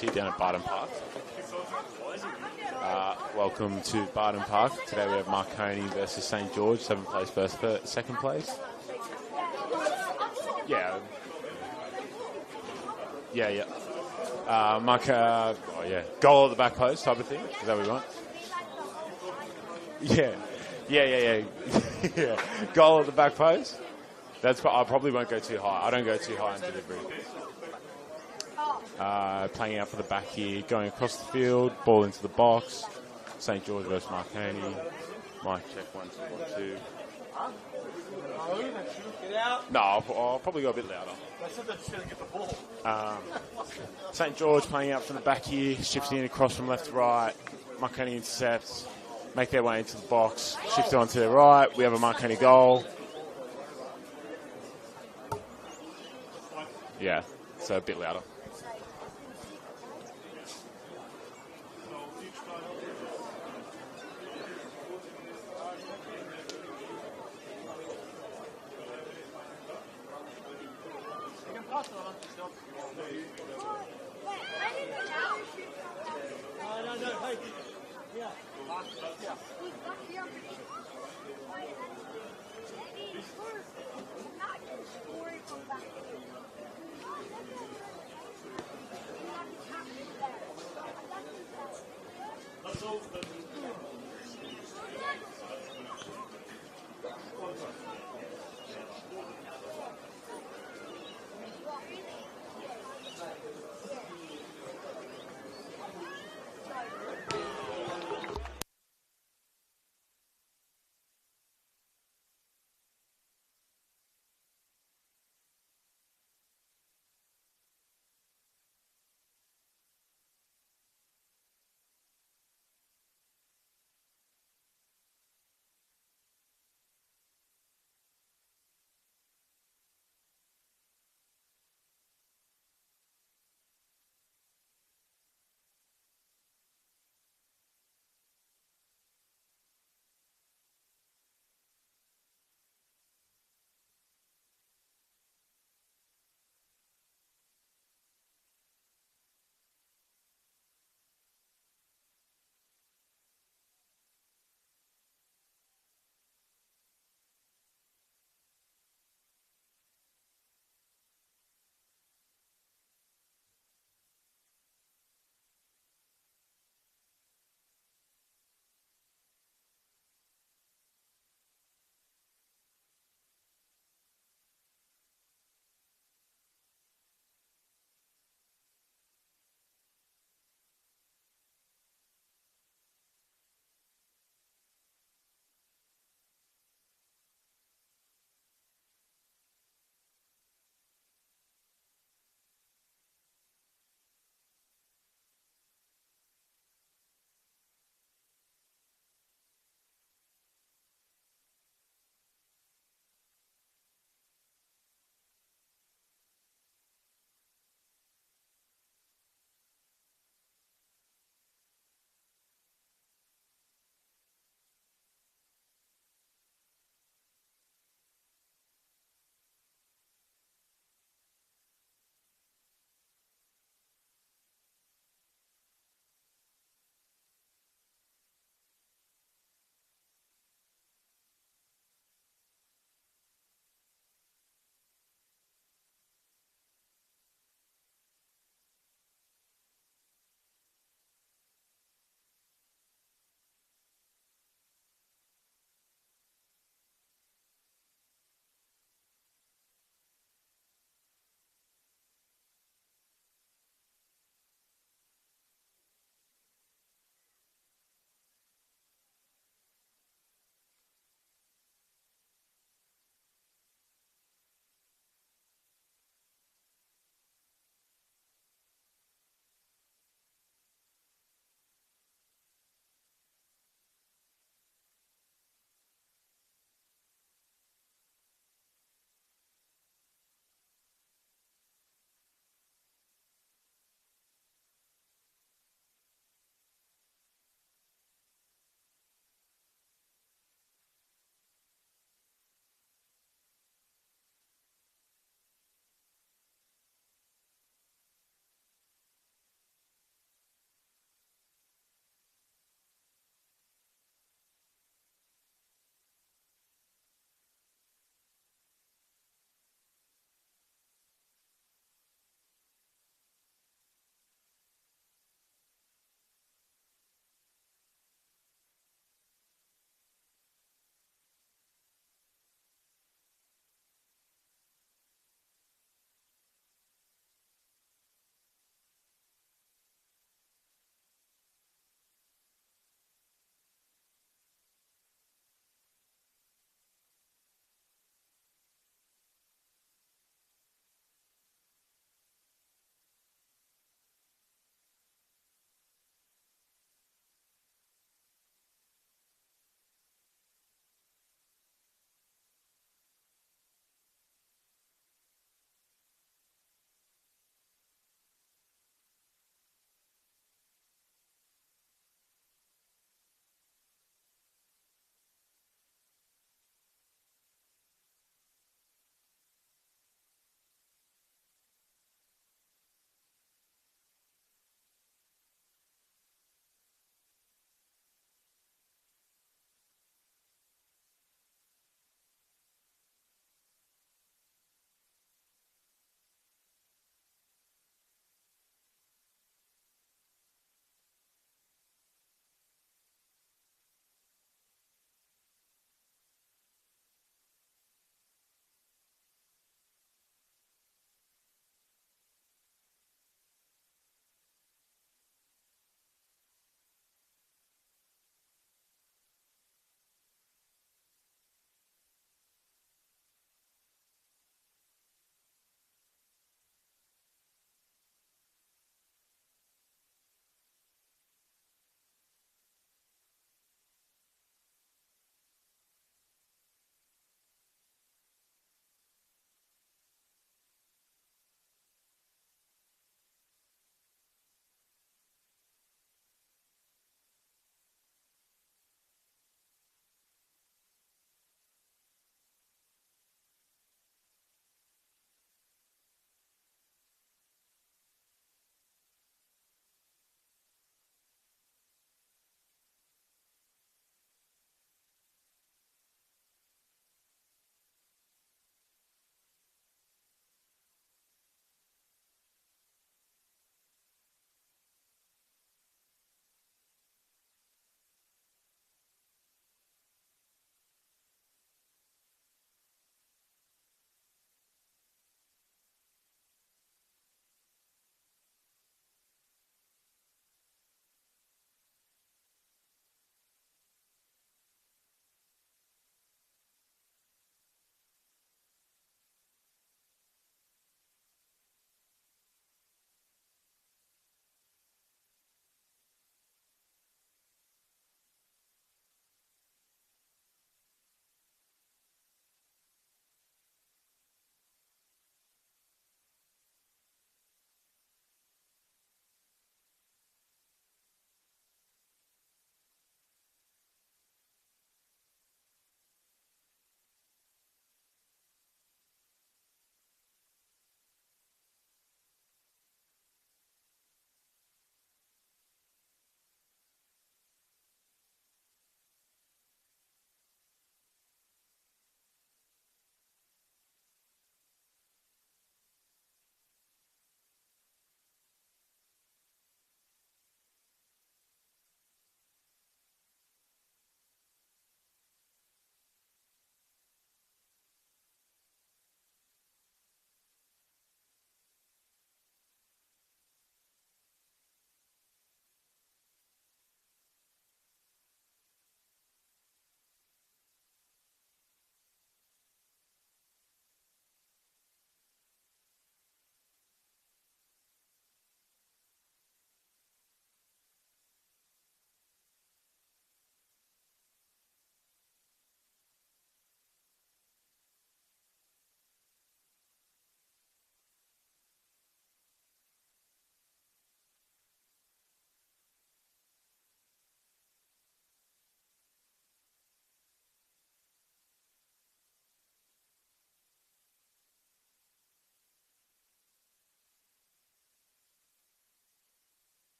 Here down at Barton Park. Welcome to Barton Park. Today we have Marconi versus St. George, 7th place versus second place. Yeah. Goal at the back post type of thing. Is that what we want? Yeah. Goal at the back post. I probably won't go too high. I don't go too high in delivery. Playing out for the back here, going across the field, ball into the box. St. George versus Marconi. Mic check 1, 2, 1, 2. No, I'll probably go a bit louder. St. George playing out from the back here, shifting across from left to right. Marconi intercepts, make their way into the box, shift on to their right. We have a Marconi goal. Yeah, so a bit louder.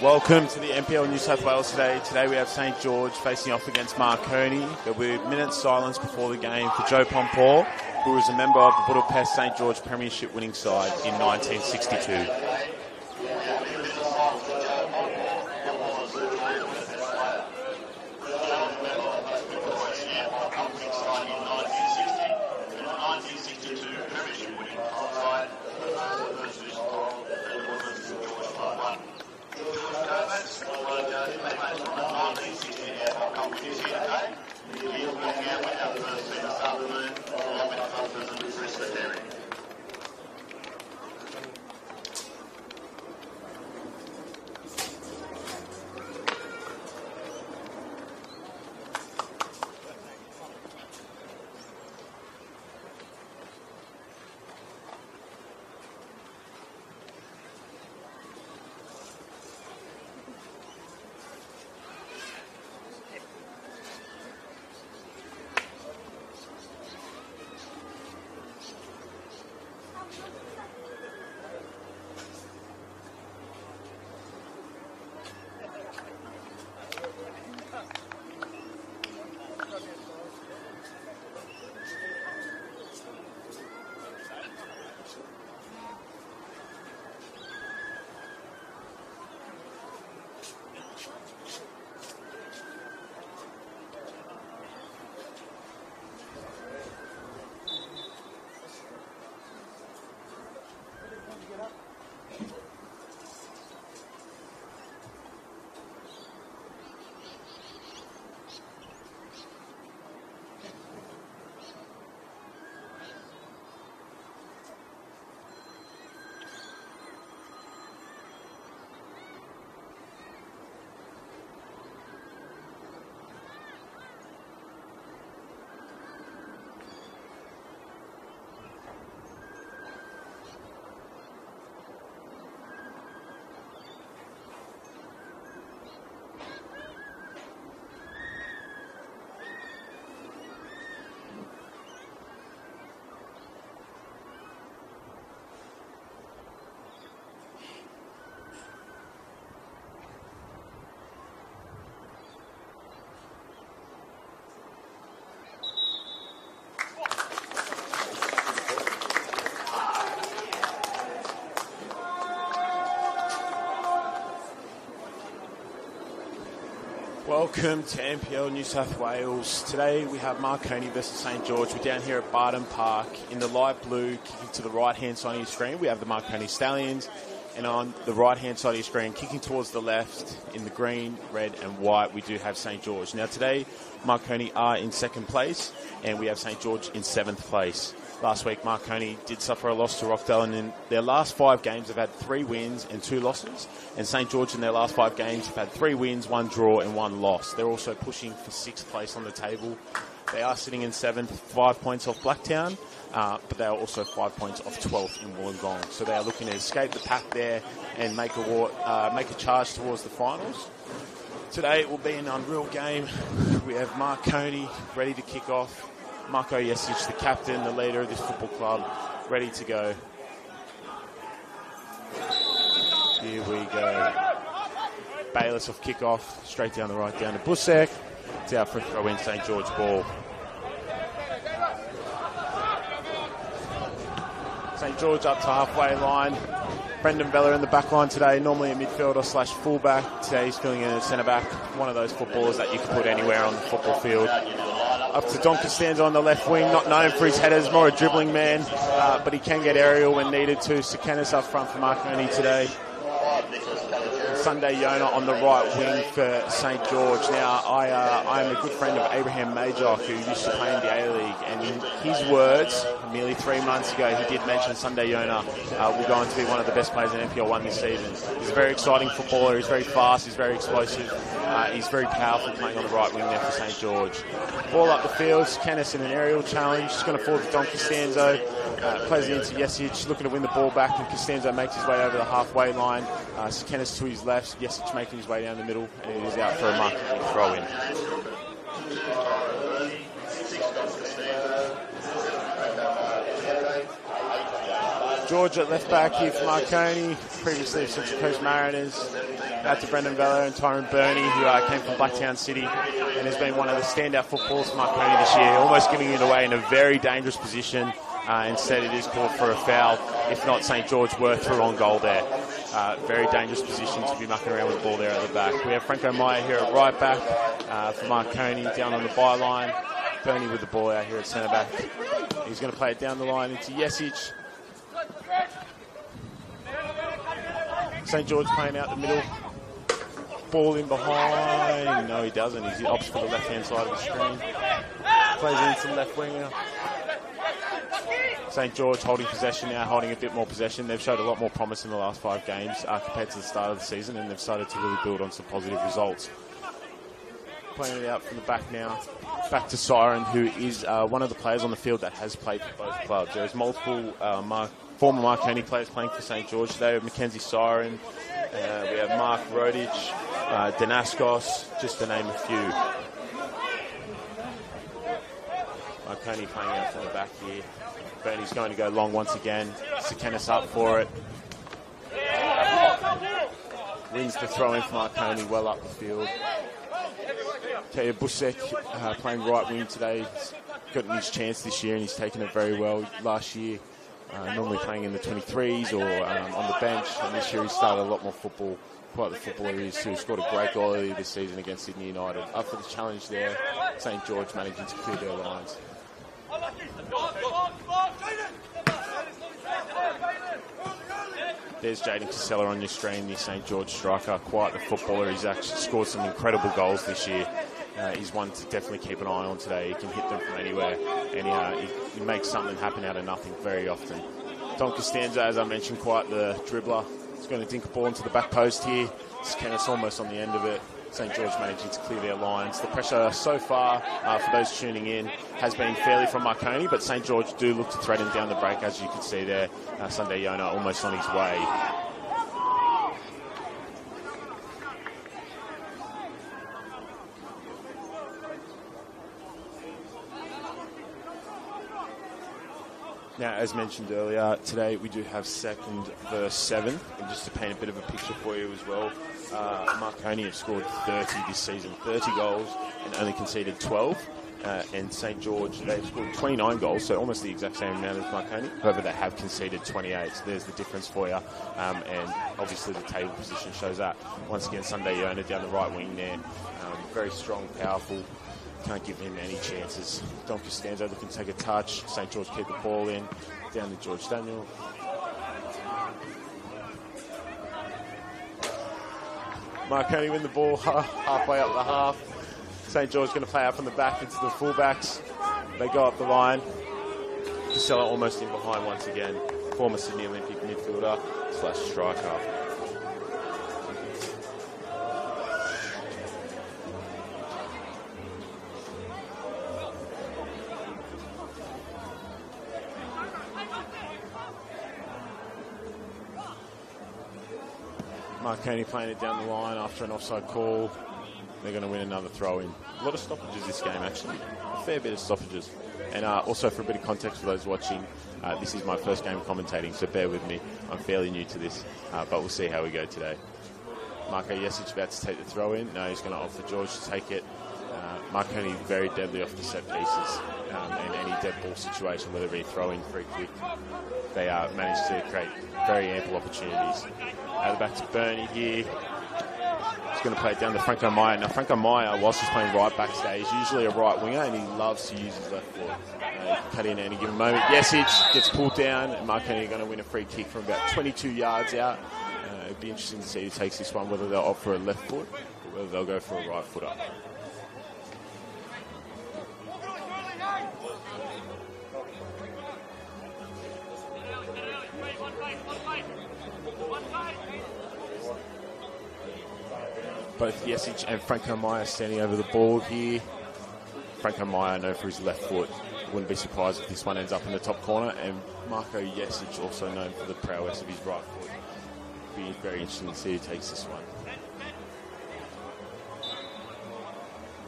Welcome to the NPL New South Wales today. Today we have St George facing off against Marconi. There'll be minutes silence before the game for Joe Pompor, who was a member of the Budapest St George Premiership winning side in 1962. Welcome to NPL New South Wales. Today we have Marconi versus St George. We're down here at Barton Park. In the light blue, kicking to the right-hand side of your screen, we have the Marconi Stallions. And on the right-hand side of your screen, kicking towards the left, in the green, red and white, we do have St George. Now today, Marconi are in second place, and we have St George in seventh place. Last week, Marconi did suffer a loss to Rockdale, and in their last 5 games, they've had 3 wins and 2 losses. And St George, in their last 5 games, have had 3 wins, 1 draw, and 1 loss. They're also pushing for 6th place on the table. They are sitting in 7th, 5 points off Blacktown, but they are also 5 points off 12th in Wollongong. So they are looking to escape the pack there and make a charge towards the finals. Today it will be an unreal game. We have Marconi ready to kick off. Marko Jesic, the captain, the leader of this football club, ready to go. Here we go. Bayless off kickoff, straight down the right, down to Busek. It's out for a throw in, St George ball. St George up to halfway line. Brendan Vella in the back line today, normally a midfielder / fullback. Today he's filling in as centre back, one of those footballers that you can put anywhere on the football field. Up to Don Costanza on the left wing, not known for his headers, more a dribbling man, but he can get aerial when needed to. Sekenis up front for Marconi today. Sunday Yona on the right wing for St George. Now, I am a good friend of Abraham Majok, who used to play in the A-League, and in his words, nearly 3 months ago, he did mention Sunday Yona will go on to be one of the best players in NPL 1 this season. He's a very exciting footballer, he's very fast, he's very explosive, he's very powerful playing on the right wing there for St George. Ball up the field, Sekenis in an aerial challenge, just going to forward to Don Costanzo, plays it into Jesic, looking to win the ball back, and Costanzo makes his way over the halfway line. Sekenis to his left, Jesic making his way down the middle, and it is out for a Marconi throw in. George at left back here for Marconi, previously of Central Coast Mariners. Out to Brendan Vella and Tyrone Burney, who came from Blacktown City and has been one of the standout footballers for Marconi this year, almost giving it away in a very dangerous position. Instead, it is called for a foul. If not, St. George were through on goal there. Very dangerous position to be mucking around with the ball there at the back. We have Franco Meyer here at right back for Marconi down on the byline. Burney with the ball out here at centre back. He's going to play it down the line into Jesic. St. George playing out the middle. Ball in behind. No, he doesn't. He's opts for the left-hand side of the screen. Plays into the left winger. St. George holding possession now, holding a bit more possession. They've showed a lot more promise in the last 5 games compared to the start of the season, and they've started to really build on some positive results. Playing it out from the back now. Back to Siren, who is one of the players on the field that has played for both clubs. There's multiple former Marconi players playing for St. George today. We have Mackenzie Siren, we have Mark Rodich, Danaskos, just to name a few. Marconi playing out from the back here. Burney's going to go long once again. Sekenis up for it. Wins the throw in for Marconi well up the field. Teo Busek playing right wing today. He's gotten his chance this year and he's taken it very well. Last year, normally playing in the 23s or on the bench, and this year he started a lot more football. Quite the footballer he is too. He scored a great goal earlier this season against Sydney United. Up for the challenge there. St. George managing to clear their lines. There's Jaden Casella on your screen, the St. George striker. Quite the footballer. He's actually scored some incredible goals this year. He's one to definitely keep an eye on today. He can hit them from anywhere, and he makes something happen out of nothing very often. Don Costanza, as I mentioned, quite the dribbler. He's going to dink a ball into the back post here. Kenneth's almost on the end of it. St. George managing to clear their lines. The pressure so far, for those tuning in, has been fairly from Marconi, but St. George do look to threaten down the break, as you can see there. Sunday Yona almost on his way. Now, as mentioned earlier, today we do have 2nd verse 7, and just to paint a bit of a picture for you as well, Marconi have scored 30 this season, 30 goals, and only conceded 12. And St. George, they've scored 29 goals, so almost the exact same amount as Marconi. However, they have conceded 28, so there's the difference for you. And obviously the table position shows that. Once again, Sunday Yona down the right wing there. Very strong, powerful. Can't give him any chances. Don Costanzo looking to take a touch. St. George keep the ball in. Down to George Daniel. Marconi win the ball halfway up the half. St. George going to play out from the back into the fullbacks. They go up the line. Casella almost in behind once again. Former Sydney Olympic midfielder / striker. Marconi playing it down the line after an offside call. They're going to win another throw-in. A lot of stoppages this game, actually. A fair bit of stoppages. And also, for a bit of context for those watching, this is my first game commentating, so bear with me. I'm fairly new to this, but we'll see how we go today. Marco Jesic about to take the throw-in. No, he's going to opt for George to take it. Marconi very deadly off the set pieces. And any dead ball situation, whether it be throw-in, free kick, they managed to create very ample opportunities. Out the back to Burney here. He's going to play it down to Franco Meyer. Now, Franco Meyer, whilst he's playing right back today, he's usually a right winger and he loves to use his left foot. He can cut in at any given moment. Jesic gets pulled down and Marconi are going to win a free kick from about 22 yards out. It'd be interesting to see who takes this one, whether they'll opt for a left foot or whether they'll go for a right footer. Both Jesic and Franco Meyer standing over the ball here. Franco Meyer known for his left foot. Wouldn't be surprised if this one ends up in the top corner. And Marco Jesic also known for the prowess of his right foot. Be very interesting to see who takes this one.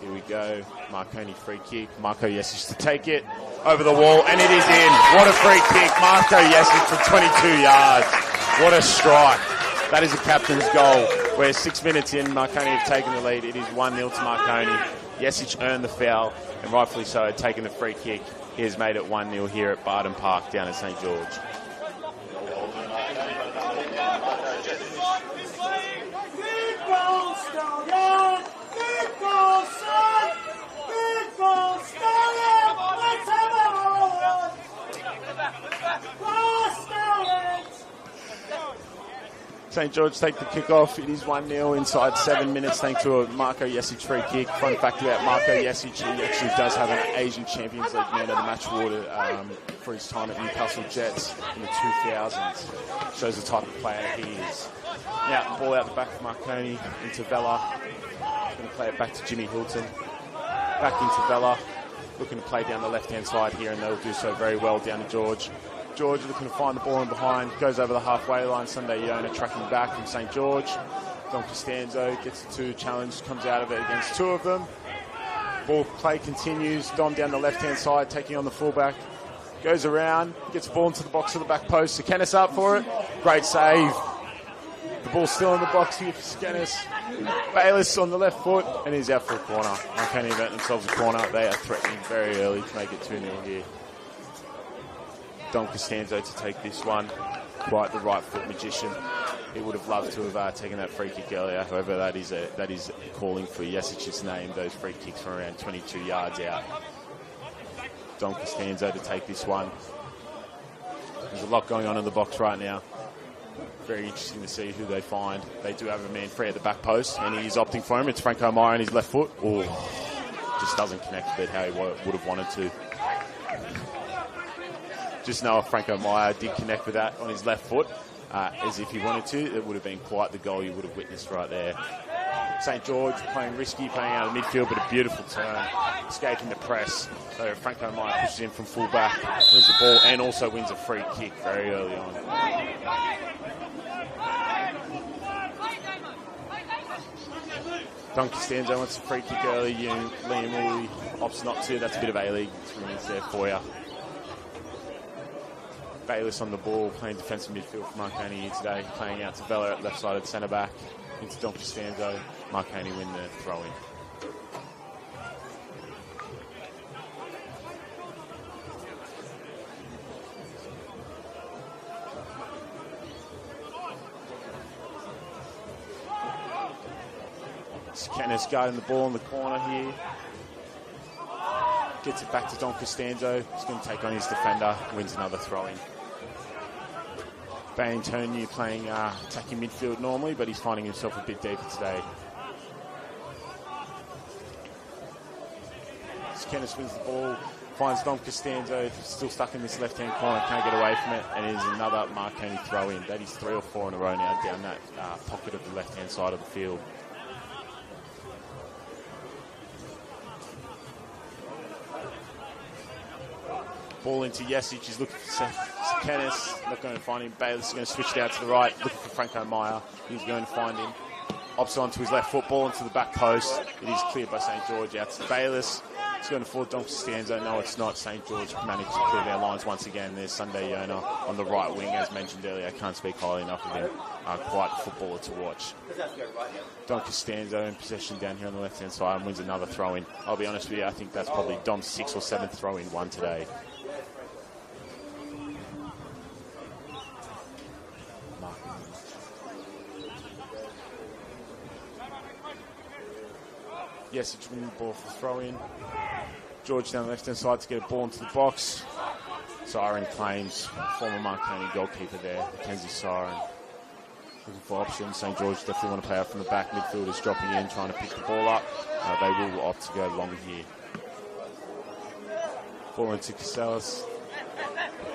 Here we go. Marconi free kick. Marco Jesic to take it. Over the wall, and it is in. What a free kick. Marco Jesic from 22 yards. What a strike. That is a captain's goal. We're 6 minutes in. Marconi have taken the lead. It is 1-0 to Marconi. Jesic earned the foul, and rightfully so, taking the free kick. He has made it 1-0 here at Barton Park down at St. George. St. George take the kickoff. It is 1-0 inside 7 minutes thanks to a Marco Jesic free kick. Fun fact about Marco Jesic, he actually does have an Asian Champions League Man of the Match award for his time at Newcastle Jets in the 2000s. Shows the type of player he is. Now, ball out the back for Marconi into Vella. Going to play it back to Jimmy Hilton. Back into Vella. Looking to play down the left-hand side here, and they'll do so very well down to George. George looking to find the ball in behind, goes over the halfway line. Sunday Yona tracking back from St. George. Don Costanzo gets the two challenge, comes out of it against two of them. Ball play continues. Dom down the left-hand side, taking on the fullback. Goes around, gets the ball into the box of the back post. Skenis up for it. Great save. The ball's still in the box here for Skenis. Bayless on the left foot, and he's out for a corner. Marconi event themselves a corner. They are threatening very early to make it 2-0 here. Don Costanzo to take this one. Quite the right foot magician. He would have loved to have taken that free kick earlier. However, that is calling for Jesic's name. Those free kicks from around 22 yards out. Don Costanzo to take this one. There's a lot going on in the box right now. Very interesting to see who they find. They do have a man free at the back post, and he's opting for him. It's Franco Meyer on his left foot. Oh, just doesn't connect with it how he would have wanted to. Just know if Franco Meyer did connect with that on his left foot, as if he wanted to, it would have been quite the goal you would have witnessed right there. St. George playing risky, playing out of midfield, but a beautiful turn, escaping the press. So Franco Meyer pushes in from full-back, wins the ball, and also wins a free kick very early on. Don Costanzo wants a free kick early. Liam Woolley opts not to. That's a bit of A-League experience there for you. Bayless on the ball, playing defensive midfield for Marconi here today, playing out to Vella at left-sided centre-back, into Don Costanzo. Marconi win the throw-in. Skenis guarding the ball in the corner here. Gets it back to Don Costanzo. He's going to take on his defender, wins another throw-in. Antoniu playing attacking midfield normally, but he's finding himself a bit deeper today. Skenis wins the ball, finds Don Costanzo, still stuck in this left-hand corner, can't get away from it, and it is another Marconi throw-in. That is 3 or 4 in a row now down that pocket of the left-hand side of the field. Ball into Jesic, he's looking for Skenis, not going to find him. Bayless is going to switch it out to the right, looking for Franco Meyer. He's going to find him. Opts on to his left foot, ball into the back post. It is cleared by St. George out to Bayless. It's going to fall Don Costanzo. No, it's not. St. George managed to clear their lines once again. There's Sunday Yona on the right wing, as mentioned earlier. I can't speak highly enough of him. Quite a footballer to watch. Don Costanzo in possession down here on the left-hand side and wins another throw-in. I'll be honest with you, I think that's probably Dom's 6th or 7th throw-in one today. Jesic winning the ball for throw-in. George down the left-hand side to get a ball into the box. Siren claims former Marconi goalkeeper there, Mackenzie Siren. Looking for options. St. George definitely want to play out from the back. Midfielders dropping in, trying to pick the ball up. They will opt to go longer here. Ball into Casellas.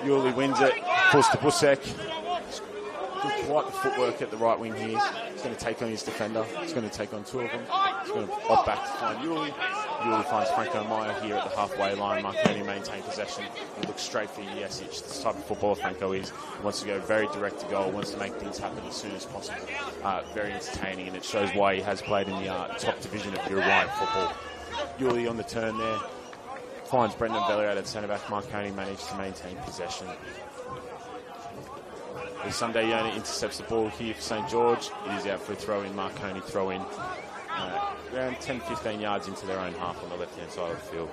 Yuli wins it. Pulls to Busek. Quite the footwork at the right wing here. He's going to take on his defender. He's going to take on two of them. He's going to opt back to find Yuli. Yuli finds Franco Meyer here at the halfway line. Marconi maintain possession. He looks straight for Jesic. This type of footballer Franco is. He wants to go very direct to goal. Wants to make things happen as soon as possible. Very entertaining, and it shows why he has played in the top division of Uruguayan football. Yuli on the turn there. Finds Brendan Vella out at centre-back. Marconi managed to maintain possession. As Sunday Yona intercepts the ball here for St. George. It is out for a throw-in. Marconi throw-in. Around 10-15 yards into their own half on the left-hand side of the field.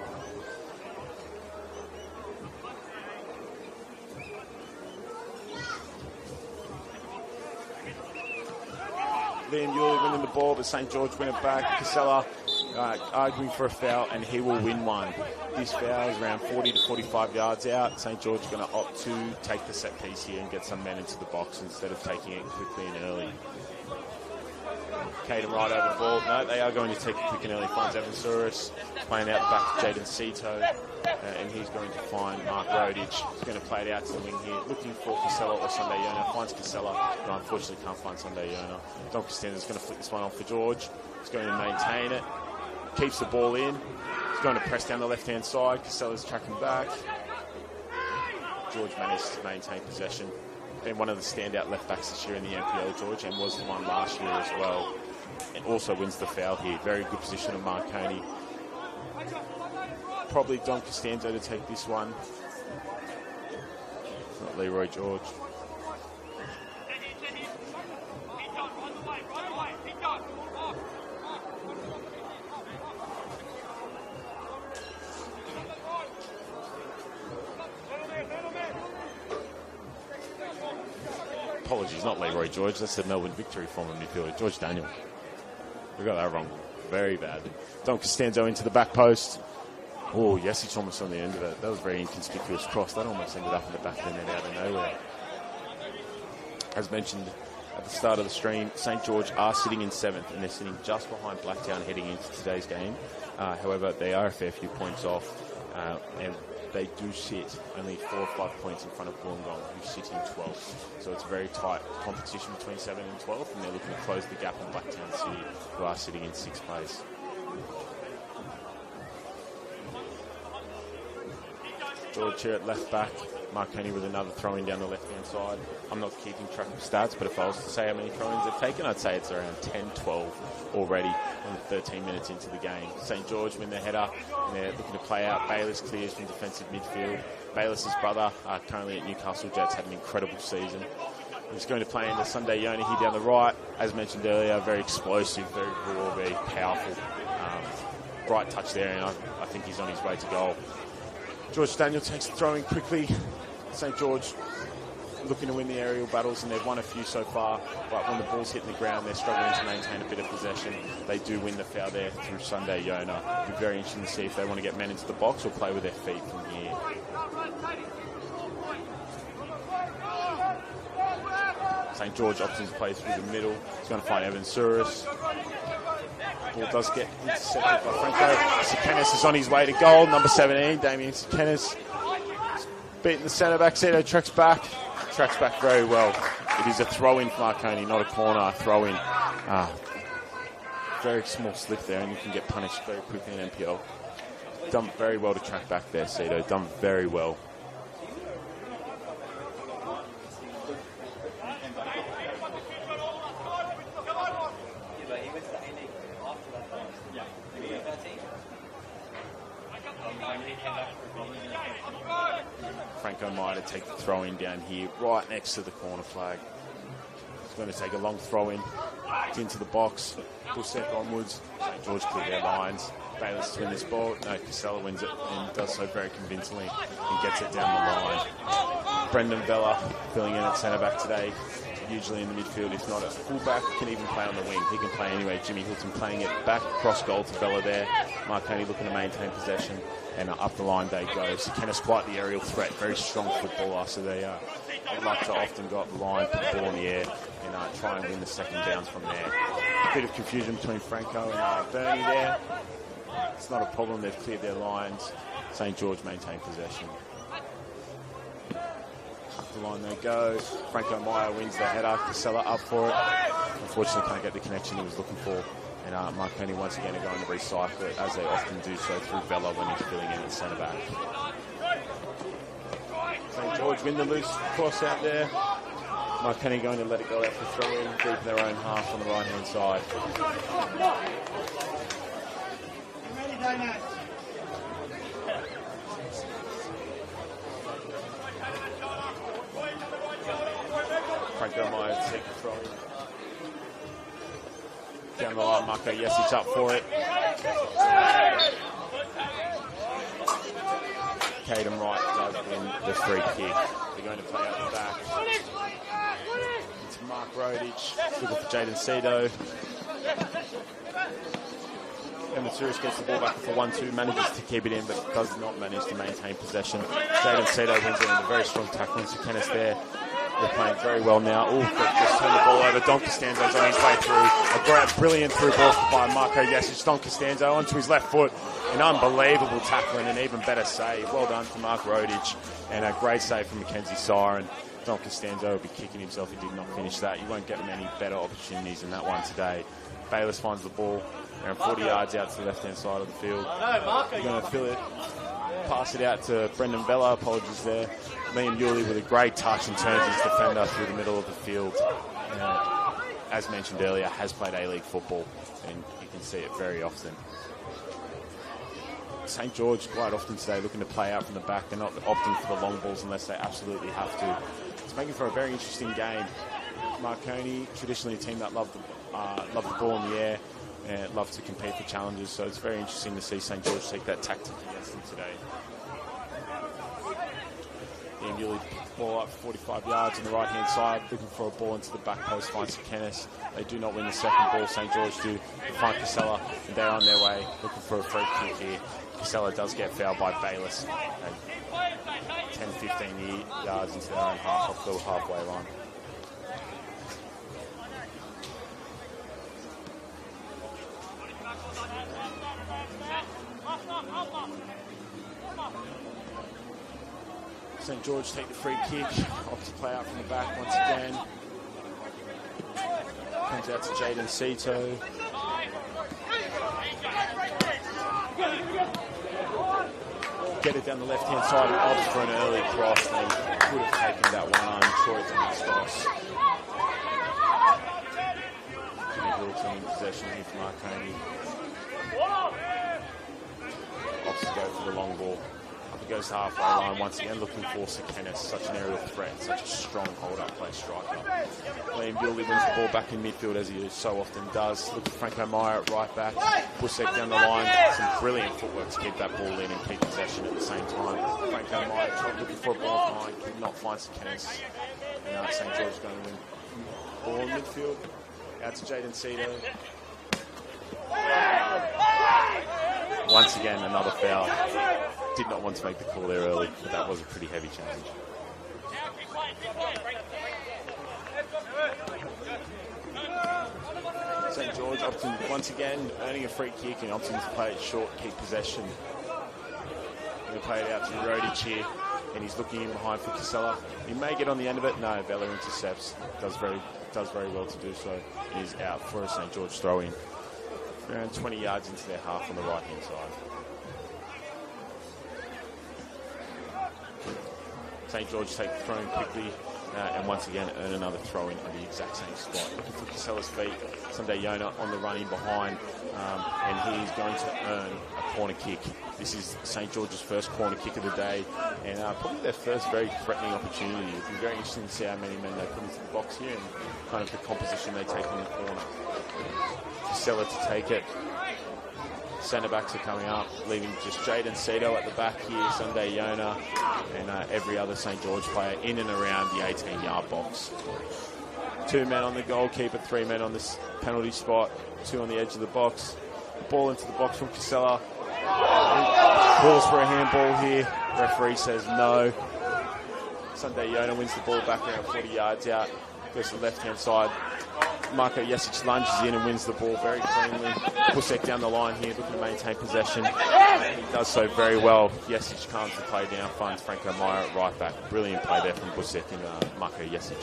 Liam Yuli winning the ball, but St. George win it back. Casella arguing for a foul, and he will win one. This foul is around 40 to 45 yards out. St. George is going to opt to take the set piece here and get some men into the box instead of taking it quickly and early. Caden right over the ball. No, they are going to take it quick and early. Finds Evan Souris playing out the back to Jaden Cito, and he's going to find Mark Rodich. He's going to play it out to the wing here, looking for Casella or Sunday Yona. Finds Casella, but unfortunately can't find Sunday Yona. Don Costanza's going to flick this one off for George. He's going to maintain it. Keeps the ball in. He's going to press down the left-hand side. Casella's tracking back. George managed to maintain possession. Been one of the standout left-backs this year in the NPL, George, and was the one last year as well. And also wins the foul here. Very good position of Marconi. Probably Don Costanzo to take this one. Not Leroy George. Apologies, not Leroy George. That's the Melbourne Victory former midfielder, George Daniel. We got that wrong very badly. Don Costanzo into the back post. Oh, yes, he's almost on the end of it. That was a very inconspicuous cross. That almost ended up in the back of the net out of nowhere. As mentioned at the start of the stream, St. George are sitting in 7th, and they're sitting just behind Blacktown heading into today's game. However, they are a fair few points off, and they do sit only 4 or 5 points in front of Wollongong, who sit in 12th. So it's a very tight competition between 7 and 12th, and they're looking to close the gap on Blacktown City, who are sitting in 6th place. George here at left back. Marconi with another throw-in down the left-hand side. I'm not keeping track of stats, but if I was to say how many throw-ins they've taken, I'd say it's around 10, 12 already in 13 minutes into the game. St. George win the header, and they're looking to play out. Bayless clears from defensive midfield. Bayless's brother, currently at Newcastle Jets, had an incredible season. He's going to play into Sunday Yona here down the right. As mentioned earlier, very explosive, very raw, very powerful. Bright touch there, and I think he's on his way to goal. George Daniel takes the throw in quickly. St. George looking to win the aerial battles, and they've won a few so far, but when the ball's hitting the ground, they're struggling to maintain a bit of possession. They do win the foul there through Sunday Yona. It'll be very interesting to see if they want to get men into the box or play with their feet from here. St. George opts to play through the middle. He's going to find Evan Souris. Ball does get intercepted by Franco. Sikenis is on his way to goal. Number 17, Damien Sikenis. Beating the centre-back. Cito tracks back very well. It is a throw-in for Marconi, not a corner, a throw-in. Very small slip there, and you can get punished very quickly in NPL. Done very well to track back there, Cito. Done very well. Franco Meyer to take the throw-in down here, right next to the corner flag. He's going to take a long throw-in into the box, pull step onwards. St. George clear their lines. Bayless to win this ball. No, Casella wins it and does so very convincingly and gets it down the line. Brendan Vella filling in at centre-back today. Usually in the midfield, if not a full-back, can even play on the wing. He can play anyway. Jimmy Hilton playing it back across goal to Vella there. Marconi looking to maintain possession, and up the line they go. Sikenis quite the aerial threat, very strong footballer, so they like to often go up the line, put the ball in the air, and try and win the second downs from there. A bit of confusion between Franco and Bernie there. It's not a problem, they've cleared their lines. St. George maintain possession. Up the line they go. Franco Meyer wins the header. Casella up for it. Unfortunately can't get the connection he was looking for. And Marconi once again are going to recycle it, as they often do so through Vella when he's filling in at centre-back. St. George win the loose cross out there. Marconi going to let it go out for throw-in, deep in their own half on the right-hand side. Franco Meyer take the throw. Down the line, Marco Jesic up for it. Caden Wright does win the free kick. They're going to play out the back. It's Mark Rodich, looking for Jaden Cito. And Matsouris gets the ball back for 1-2, manages to keep it in, but does not manage to maintain possession. Jaden Cito wins it in a very strong tackle into Kenneth there. They're playing very well now. Oh, they've just turned the ball over. Don Costanzo's on his way through. A brilliant through ball by Marco Jesic. Don Costanzo onto his left foot. An unbelievable tackle and an even better save. Well done for Mark Rodich. And a great save from Mackenzie Siren. Don Costanzo will be kicking himself if he did not finish that. You won't get many better opportunities than that one today. Bayless finds the ball around 40 yards out to the left-hand side of the field. You're going to fill it. Pass it out to Brendan Vella. Apologies there. Liam Yulee with a great touch and turns his defender through the middle of the field. As mentioned earlier, has played A-League football, and you can see it very often. St. George quite often today looking to play out from the back. They're not opting for the long balls unless they absolutely have to. It's making for a very interesting game. Marconi, traditionally a team that love the ball in the air and love to compete for challenges, so it's very interesting to see St. George take that tactic against them today. Liam Yulee picked the ball up 45 yards on the right-hand side, looking for a ball into the back post, finds Kennis. They do not win the second ball. St. George do. They find Casella, and they're on their way, looking for a free kick here. Casella does get fouled by Bayless. 10-15 yards into their own half, off the halfway line. St. George take the free kick, opt to play out from the back once again. Comes out to Jaden Cito. Get it down the left-hand side and opts for an early cross. They could have taken that one on. Troy Thomas cross. Jimmy Hilton in possession here for Marconi. Opts to go for the long ball. Up he goes halfway line once again, looking for Sekenis, such an aerial threat, such a strong hold-up play striker. Liam Yulee wins the ball back in midfield as he so often does. Look at Franco Meyer at right back. Busek down the line. Some brilliant footwork to keep that ball in and keep possession at the same time. Franco Meyer tried looking for a ball behind, could not find Sekenis. And now St. George is going to win ball in midfield. Out to Jaden Cito. Once again, another foul. Did not want to make the call there early, but that was a pretty heavy challenge. St. George opting once again, earning a free kick and opting to play it short, keep possession. Going to play it out to Rodich here, and he's looking in behind for Casella. He may get on the end of it. No, Vella intercepts. Does very well to do so. He is out for a St. George throw-in. Around 20 yards into their half on the right-hand side. St. George take the throw-in quickly and once again earn another throw-in on the exact same spot. Looking for Casella's feet. Sunday Yona on the run in behind, and he is going to earn a corner kick. This is St. George's first corner kick of the day, and probably their first very threatening opportunity. It'll be very interesting to see how many men they put into the box here and kind of the composition they take on the corner. Casella to take it. Centre backs are coming up, leaving just Jaden Cito at the back here, Sunday Yona, and every other St. George player in and around the 18-yard box. 2 men on the goalkeeper, 3 men on this penalty spot, 2 on the edge of the box. Ball into the box from Casella. Calls for a handball here. Referee says no. Sunday Yona wins the ball back around 40 yards out. Goes to the left-hand side. Marco Jesic lunges in and wins the ball very cleanly. Busek down the line here, looking to maintain possession. He does so very well. Jesic calms the play down, finds Franco Meyer at right back. Brilliant play there from Busek and Marco Jesic.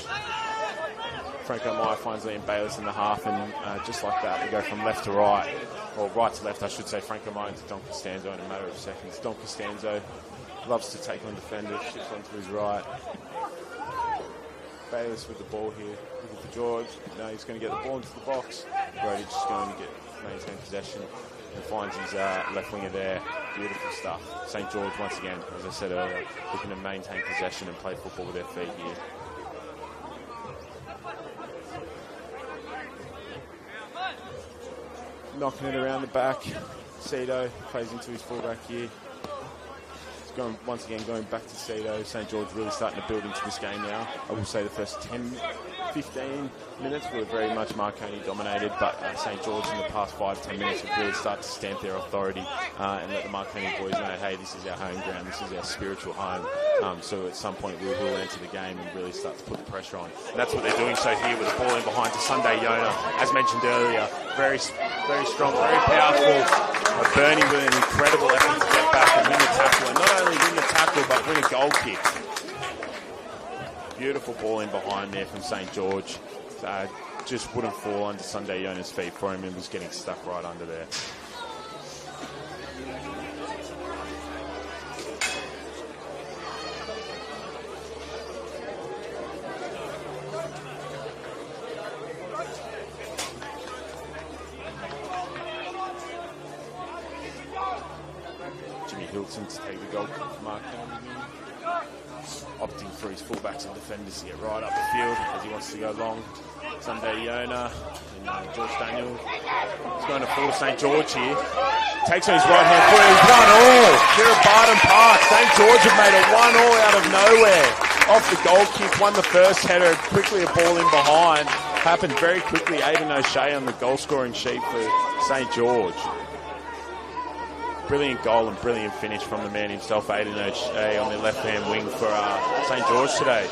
Franco Meyer finds Liam Bayless in the half, and just like that, we go from left to right, or right to left, I should say. Franco Meyer into Don Costanzo in a matter of seconds. Don Costanzo loves to take on defenders, shifts onto his right. Bayless with the ball here, looking for George. No, he's going to get the ball into the box. Rodich is going to maintain possession. and finds his left winger there. Beautiful stuff. St. George, once again, as I said earlier, looking to maintain possession and play football with their feet here. Knocking it around the back. Cito plays into his fullback here. Once again going back to Cito. St. George really starting to build into this game now. I will say the first 10-15 minutes were very much Marconi dominated, but St. George in the past 5-10 minutes have really started to stamp their authority and let the Marconi boys know, hey, this is our home ground, this is our spiritual home. So at some point we will enter the game and really start to put the pressure on. And that's what they're doing so here with the ball in behind to Sunday Yona. As mentioned earlier, very strong, very powerful. Bernie with an incredible effort to get back and win the tackle. And not only win the tackle, but win a goal kick. Beautiful ball in behind there from St. George. Just wouldn't fall under Sunday Yona's feet for him and was getting stuck right under there. To take the goal kick for Marconi. Opting for his fullbacks and defenders to get right up the field as he wants to go long. Sunday Yona and George Daniel. He's going to fall to St. George here. Takes on his right hand foot. He's 1-all. Here at Barton Park. St. George have made a 1-all out of nowhere. Off the goal kick, won the first header. Quickly a ball in behind. Happened very quickly. Aidan O'Shea on the goal scoring sheet for St. George. Brilliant goal and brilliant finish from the man himself, Aidan O'Shea, on the left-hand wing for St. George today.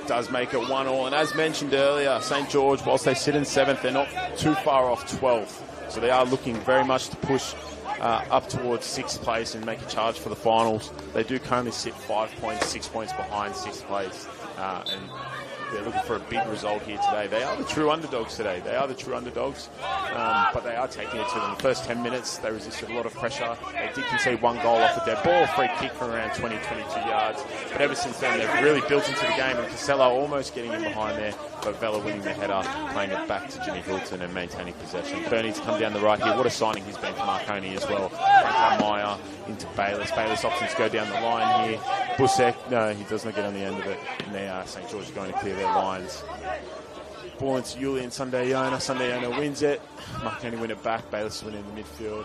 Does make it 1-all, and as mentioned earlier, St. George, whilst they sit in 7th, they're not too far off 12th. So they are looking very much to push up towards 6th place and make a charge for the finals. They do currently sit 5 points, 6 points behind 6th place. And they're looking for a big result here today. They are the true underdogs today. They are the true underdogs, but they are taking it to them. The first 10 minutes, they resisted a lot of pressure. They did concede 1 goal off a dead ball, free kick from around 20, 22 yards. But ever since then, they've really built into the game, and Casella almost getting in behind there, but Vela winning the header, playing it back to Jimmy Hilton and maintaining possession. Burney's come down the right here. What a signing he's been for Marconi as well. Franco Meyer into Bayless. Bayless options to go down the line here. Busek, no, he does not get on the end of it. And now St. George is going to clear their lines. Ball into Julian Sunday Yona. Sunday Yona wins it. Marconi win it back. Bayless win in the midfield.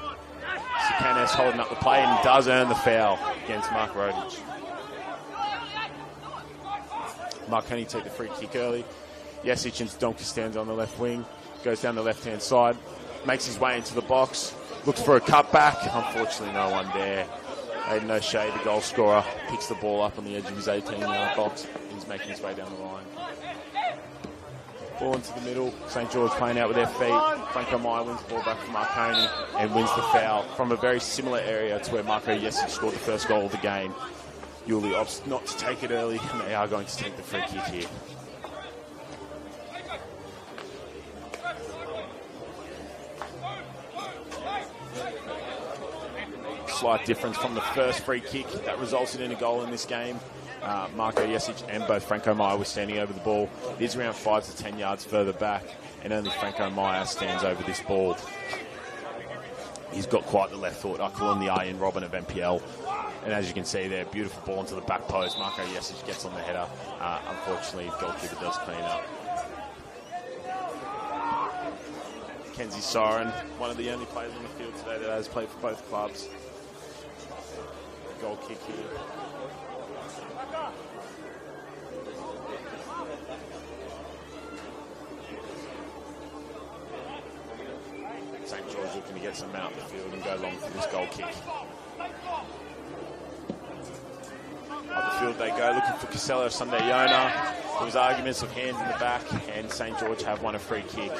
Sikanes holding up the play and he does earn the foul against Mark Rodich. Marconi take the free kick early. Jesic and Donker stands on the left wing. Goes down the left-hand side. Makes his way into the box. Looks for a cutback. Unfortunately, no one there. Aidan O'Shea, the goal scorer, picks the ball up on the edge of his 18-yard box. He's making his way down the line. Ball into the middle. St. George playing out with their feet. Franco Meyer wins the ball back from Marconi and wins the foul from a very similar area to where Marco Jesic scored the first goal of the game. Yuli opts not to take it early, and they are going to take the free kick here. Slight difference from the first free kick that resulted in a goal in this game. Marco Jesic and both Franco Meyer were standing over the ball. It is around 5 to 10 yards further back, and only Franco Meyer stands over this ball. He's got quite the left foot. I call him the Arjen Robben of NPL. And as you can see there, beautiful ball into the back post. Marco Jesic gets on the header. Unfortunately, goalkeeper does clean up. Kenzie Soren, one of the only players on the field today that has played for both clubs. Goal kick here. St. George looking to get some out of the field and go long for this goal kick. Up the field they go, looking for Casella, Sunday Yona. There was arguments of hands in the back, and St. George have won a free kick.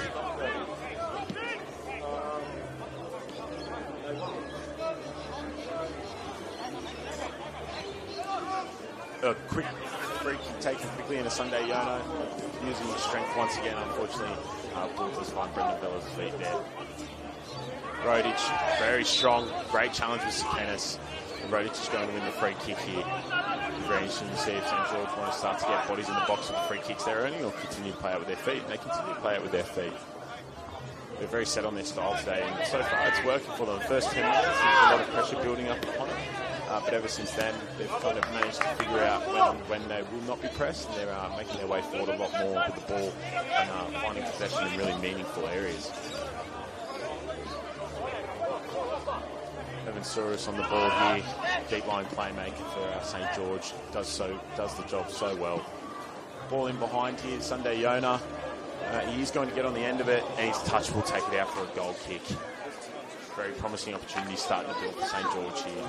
A quick free kick taken quickly into Sunday Yona, using his strength once again. Unfortunately, ball just find Brendan Bella's feet there. Rodich, very strong, great challenge with Sikanes. Rodic is going to win the free kick here. Very interesting to see if St George want to start to get bodies in the box with the free kicks they're earning or continue to play out with their feet. And they continue to play out with their feet. They're very set on their style today, and so far it's working for them. The first 10 minutes, there's a lot of pressure building up upon them. But ever since then, they've kind of managed to figure out when they will not be pressed, and they're making their way forward a lot more with the ball and finding possession in really meaningful areas. Evan Souris on the ball here, deep line playmaker for St George, does the job so well. Ball in behind here, Sunday Yona. He is going to get on the end of it, and his touch will take it out for a goal kick. Very promising opportunity starting to build for St George here.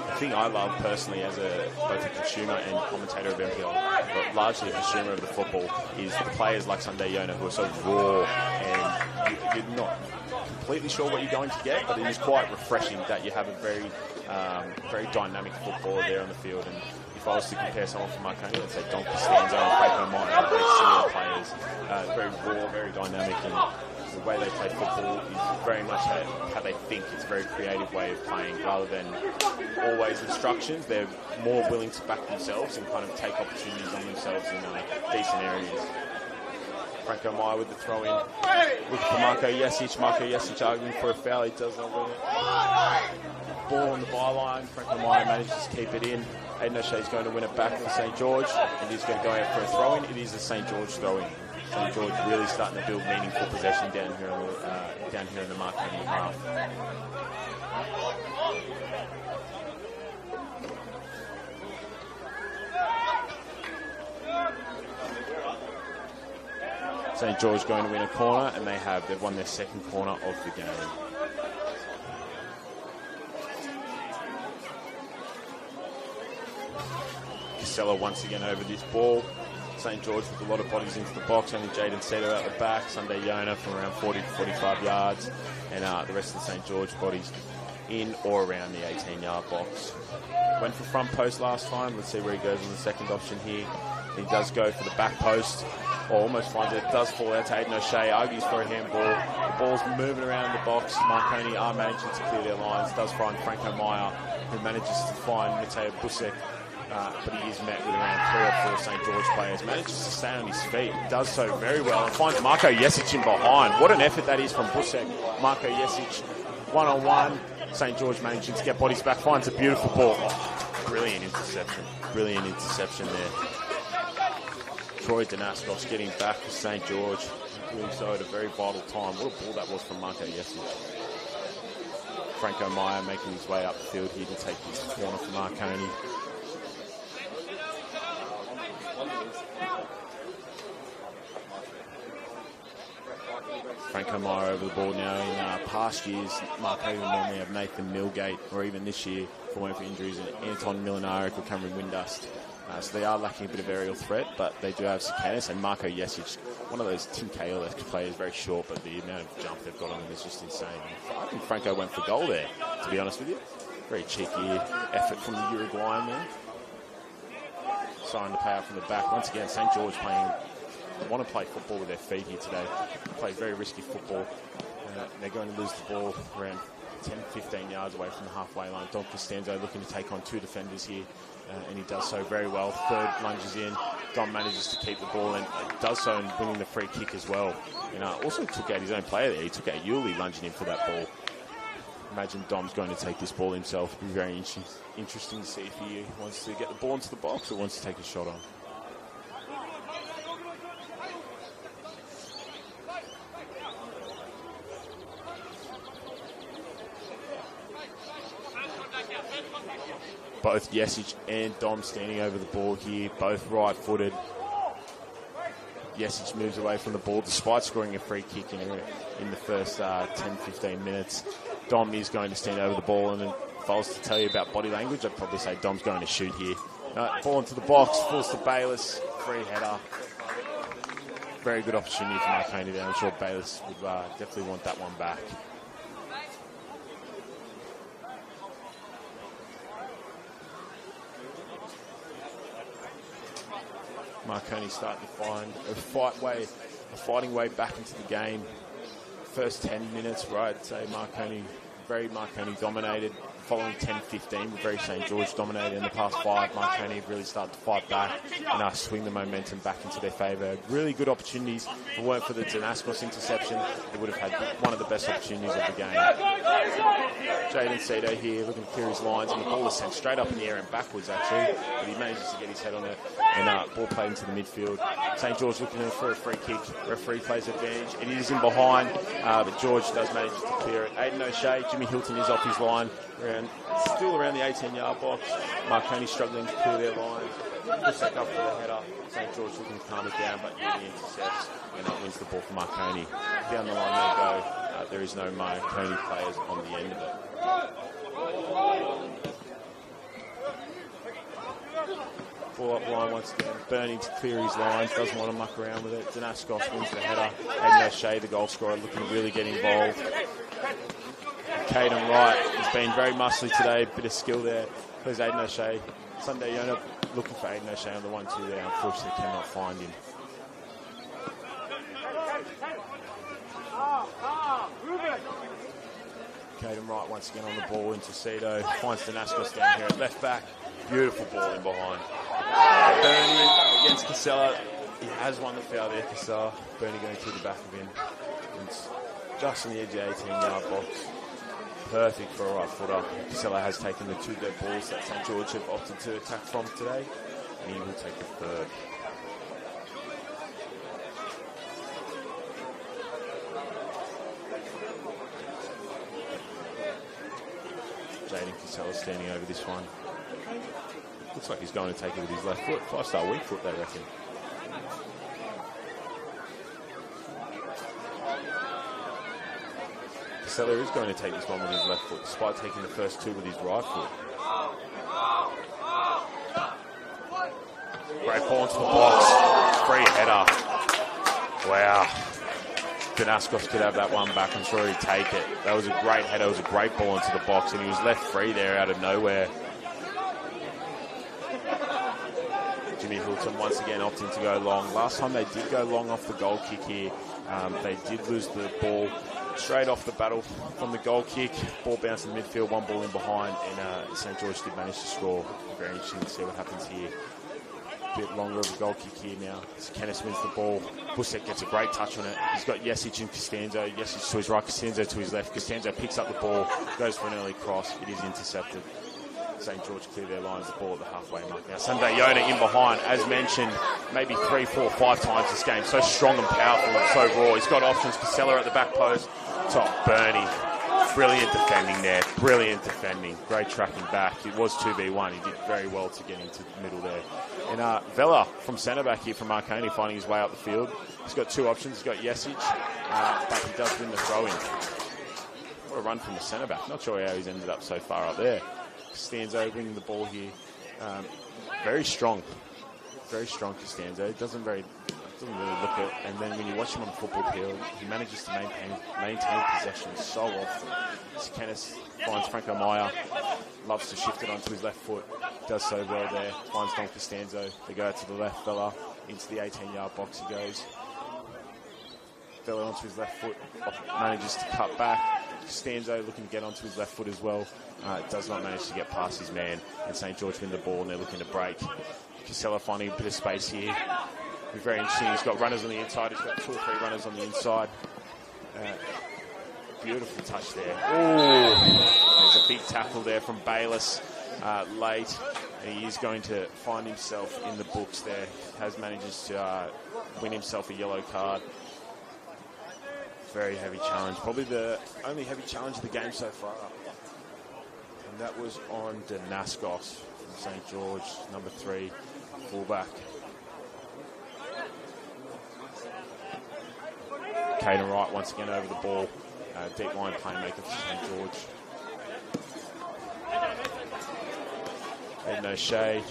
The thing I love personally as both a consumer and commentator of NPL, but largely a consumer of the football, is the players like Sunday Yona who are so raw, and you're not completely sure what you're going to get, but it is quite refreshing that you have a very dynamic footballer there on the field. And if I was to compare someone from Marconi, I'd say Don Costanzo and Franco Meyer, very similar players, very raw, very dynamic, and the way they play football is very much how they think. It's a very creative way of playing rather than always instructions. They're more willing to back themselves and kind of take opportunities on themselves in decent areas. Franco Meyer with the throw in. Looking for Marco Jesic. Marco Jesic arguing for a foul. He does not win it. Ball on the byline. Franco Meyer manages to keep it in. Aiden O'Shea is going to win it back for St George, and he's going to go out for a throw in. It is a St George throw in. St George really starting to build meaningful possession down here in the Marconi half. St George going to win a corner, and they've won their second corner of the game. Casella once again over this ball. St George with a lot of bodies into the box, only Jaden Seto out the back, Sunday Yona from around 40 to 45 yards, and the rest of the St George bodies in or around the 18-yard box. Went for front post last time. Let's see where he goes on the second option here. He does go for the back post, or almost finds it. It does fall out to Aiden O'Shea, argues for a handball. The ball's moving around the box. Marconi are managing to clear their lines. Does find Franco Meyer, who manages to find Mateo Busek. But he is met with around 3 or 4 St George players. Manages to stay on his feet. Does so very well. And finds Marco Jesic in behind. What an effort that is from Busek. Marco Jesic, one-on-one. St George managing to get bodies back. Finds a beautiful ball. Oh, brilliant interception. Brilliant interception there. Troy Danaskos getting back for St George. Doing so at a very vital time. What a ball that was from Marco Jesic. Franco Meyer making his way up the field here to take his corner for Marconi. Franco Meyer over the ball now. In past years, Marconi would normally have Nathan Milgate, or even this year, for one for injuries, and Anton Milinaric or Cameron Windust. So they are lacking a bit of aerial threat, but they do have Sikanis and Marco Jesic, one of those Tim Cahill-esque players, very short, but the amount of jump they've got on him is just insane. I think Franco went for goal there, to be honest with you. Very cheeky effort from the Uruguayan there. Starting to pay out from the back. Once again, St George want to play football with their feet here today. Play very risky football. They're going to lose the ball around 10-15 yards away from the halfway line. Don Costanzo looking to take on 2 defenders here, and he does so very well. Third lunges in. Don manages to keep the ball and does so in winning the free kick as well. And also took out his own player there. He took out Yuli lunging in for that ball. Imagine Dom's going to take this ball himself. It'll be very interesting to see if he wants to get the ball into the box or wants to take a shot on. Both Jesic and Dom standing over the ball here, both right-footed. Jesic moves away from the ball despite scoring a free kick in the first 10-15 minutes. Dom is going to stand over the ball, and if I was to tell you about body language, I'd probably say Dom's going to shoot here. Ball into the box, falls to Bayless, free header. Very good opportunity for Marconi there. I'm sure Bayless would definitely want that one back. Marconi starting to find a fighting way back into the game. first 10 minutes, right, I'd say Marconi, very Marconi dominated. Following 10-15, very St. George dominated. In the past 5, Marconi have really started to fight back and swing the momentum back into their favour. Really good opportunities. If it weren't for the Danaskos interception, they would have had one of the best opportunities of the game. Jaden Cito here looking to clear his lines, and the ball is sent straight up in the air and backwards, actually. But he manages to get his head on it, and ball played into the midfield. St. George looking for a free kick. Referee plays advantage. It is in behind, but George does manage to clear it. Aiden O'Shea, Jimmy Hilton is off his line. Still around the 18-yard box. Marconi struggling to clear their lines. Pusek up for the header. St. George looking to calm it down, but Yuri intercepts and that wins the ball for Marconi. Down the line they go. There is no Marconi players on the end of it. Ball up line once again. Burning to clear his lines. Doesn't want to muck around with it. Danaskos wins the header. Aiden O'Shea, the goal scorer, looking to really get involved. Caden Wright has been very muscly today, bit of skill there. There's Aiden O'Shea. Sunday Yona looking for Aiden O'Shea on the 1-2 there. Unfortunately cannot find him. Caden Wright once again on the ball into Cito. Finds Danaskos down here at left back. Beautiful ball in behind. Bernie against Casella. He has won the foul there, Casella. Bernie going to the back of him. It's just on the edge of the 18-yard box. Perfect for a right footer. Casella has taken the 2 dead balls that St. George have opted to attack from today, and he will take the 3rd. Jaden Casella standing over this one. Looks like he's going to take it with his left foot. 5-star weak foot, they reckon. Casella is going to take this one with his left foot, despite taking the first 2 with his right foot. Great ball into the box. Free header. Wow. Danaskos could have that one back. I'm sure he'd take it. That was a great header. It was a great ball into the box, and he was left free there out of nowhere. Jimmy Hilton once again opting to go long. Last time they did go long off the goal kick here. They did lose the ball straight off the battle from the goal kick. Ball bounced in the midfield, 1 ball in behind, and St. George did manage to score. Very interesting to see what happens here. A bit longer of a goal kick here now. Kennis wins the ball. Busek gets a great touch on it. He's got Jesic and Costanzo. Jesic to his right, Costanzo to his left. Costanzo picks up the ball, goes for an early cross. It is intercepted. St. George clear their lines, the ball at the halfway mark. Now, Sunday Yoda in behind, as mentioned, maybe 3, 4, 5 times this game. So strong and powerful and so raw. He's got options. Casella at the back post. Top Bernie. Brilliant defending there. Brilliant defending. Great tracking back. It was 2v1. He did very well to get into the middle there. And Vela from centre back here from Marconi finding his way up the field. He's got 2 options. He's got Jesic, but he does win the throw-in. What a run from the centre back. Not sure how he's ended up so far up there. Costanzo winning the ball here. Very strong. Very strong Costanzo. Doesn't really look at, and then when you watch him on the football field, he manages to maintain possession so often. Kennis finds Franco Meyer, loves to shift it onto his left foot, does so well there, finds Don Costanzo. They go out to the left, Vela into the 18-yard box he goes. Vela onto his left foot, manages to cut back. Costanzo looking to get onto his left foot as well. Does not manage to get past his man, and St. George win the ball and they're looking to break. Casella finding a bit of space here. Be very interesting. He's got runners on the inside. He's got 2 or 3 runners on the inside. Beautiful touch there. Ooh, there's a big tackle there from Bayless late. And he is going to find himself in the books there. Has manages to win himself a yellow card. Very heavy challenge. Probably the only heavy challenge of the game so far. And that was on Danaskos from St. George, number 3, fullback. Caden Wright once again over the ball. Deep line playmaker for St. George. Aiden O'Shea.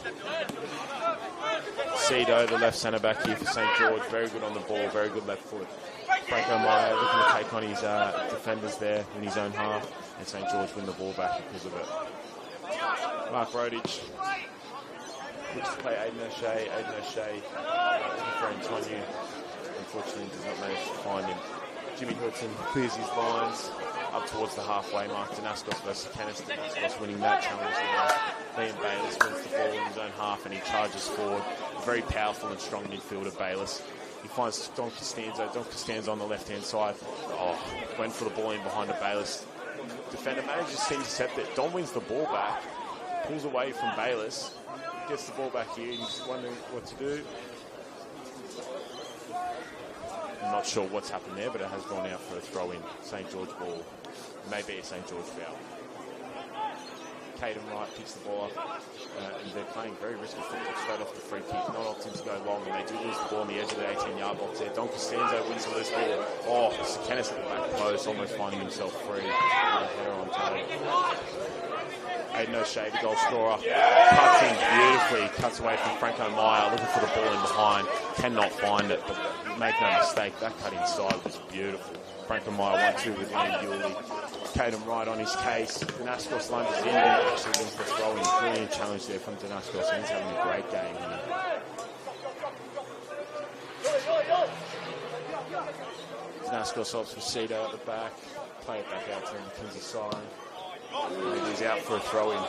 Cito, the left centre back here for St. George. Very good on the ball, very good left foot. Franco Meyer looking to take on his defenders there in his own half. And St. George win the ball back because of it. Mark Rodich looks to play Aiden O'Shea. Aiden O'Shea looking for Antonio. Unfortunately, does not manage to find him. Jimmy Hilton clears his lines up towards the halfway mark. Danaskos versus Kenneth. Danaskos winning that challenge there. Liam Bayliss wins the ball in his own half and he charges forward. Very powerful and strong midfielder, Bayliss. He finds Don Costanzo. Don Costanzo on the left-hand side. Oh, went for the ball in behind the Bayliss. Defender manages to intercept it. Don wins the ball back. Pulls away from Bayliss. Gets the ball back here. He's wondering what to do. I'm not sure what's happened there, but it has gone out for a throw-in. St. George ball. Maybe a St. George foul. Caden Wright picks the ball up. And they're playing very risky football straight off the free kick. Not opting to go long, and they do lose the ball on the edge of the 18-yard box there. Don Costanzo wins the loose ball. Oh, Kenneth at the back post, almost finding himself free. Header on target. Aiden O'Shea, the goal scorer, cuts in beautifully, cuts away from Franco Meyer, looking for the ball in behind, cannot find it, but make no mistake, that cut inside was beautiful. Franco Meyer 1-2 with Liam Bewley. Caden Wright on his case. Danaskos lunges in and actually wins the throw-in. Brilliant challenge there from Danaskos. He's having a great game here. Danaskos opts for Cito at the back. Play it back out to Mackenzie side. He's out for a throw-in.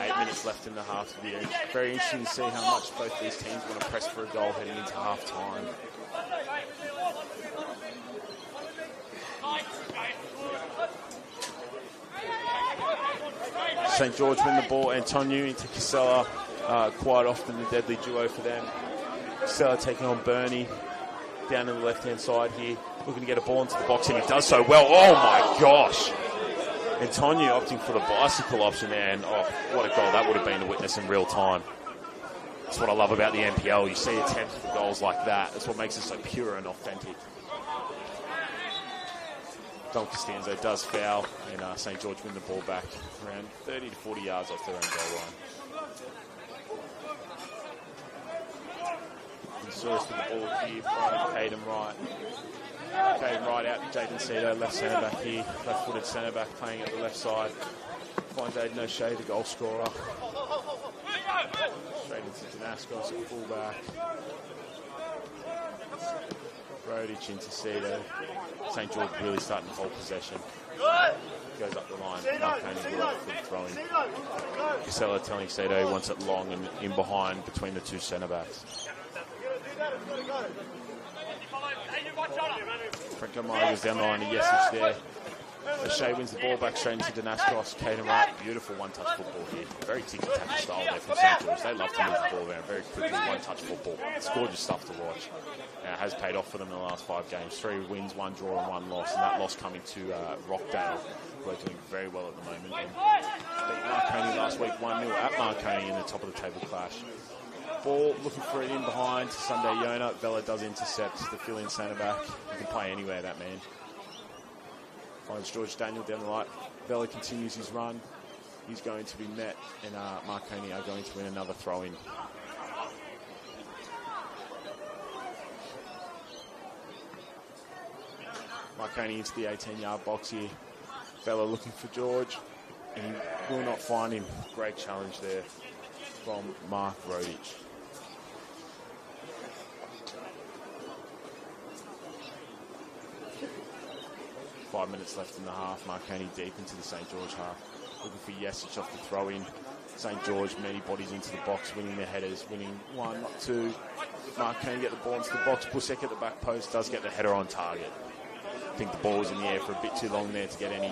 8 minutes left in the half of the edge. Very interesting to see how much both these teams want to press for a goal heading into half-time. St. George win the ball. Antonio into Casella. Quite often the deadly duo for them. Casella taking on Bernie. Down to the left-hand side here. Looking to get a ball into the box, and he does so well. Oh, my gosh. Antonio opting for the bicycle option there, and oh, what a goal that would have been to witness in real time. That's what I love about the NPL. You see attempts for goals like that. That's what makes it so pure and authentic. Don Costanzo does foul, and St. George win the ball back around 30 to 40 yards off their own goal line. Source for the ball here from Caden Wright. Caden Wright out to Jaden Cito, left centre back here, left-footed centre back playing at the left side. Finds Aiden O'Shea, the goal scorer. Straight into Danaskos at full-back. Rodich into Cito. St. George really starting to hold possession. Goes up the line. Marconi will for the throwing. Casella telling Cito he wants it long and in behind between the two centre-backs. Franco Meyer goes down the line to Yesic there. O'Shea wins the ball back straight into Danaskos. Caden Wright, beautiful one-touch football here. Very ticky-tacky style there from St. George. They love to move the ball around very quickly, one-touch football. It's gorgeous stuff to watch. It has paid off for them in the last 5 games. 3 wins, 1 draw and 1 loss. And that loss coming to Rockdale, who are doing very well at the moment. And beat Marconi last week 1-0 at Marconi in the top of the table clash. Ball looking for it in behind. Sunday Yona. Vela does intercept the fill-in centre-back. He can play anywhere, that man. Finds George Daniel down the right. Vela continues his run. He's going to be met, and Marconi are going to win another throw-in. Marconi into the 18-yard box here. Vela looking for George, and he will not find him. Great challenge there from Mark Rodich. Five minutes left in the half. Marconi deep into the St. George half. Looking for Yesic off the throw-in. St. George, many bodies into the box, winning their headers, winning 1, 2. Marconi get the ball into the box. Busek at the back post does get the header on target. I think the ball was in the air for a bit too long there to get any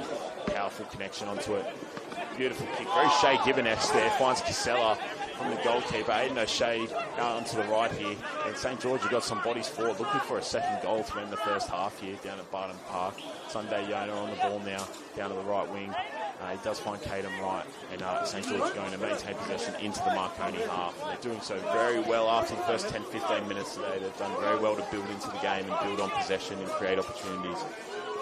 powerful connection onto it. Beautiful kick. Very Shea Gibbon-esque there. Finds Casella from the goalkeeper. Aiden O'Shea out onto the right here. And St. George have got some bodies forward, looking for a second goal to end the first half here down at Barton Park. Sunday Yona on the ball now, down to the right wing. He does find Caden Wright, and St. George is going to maintain possession into the Marconi half. And they're doing so very well after the first 10-15 minutes today. They've done very well to build into the game and build on possession and create opportunities.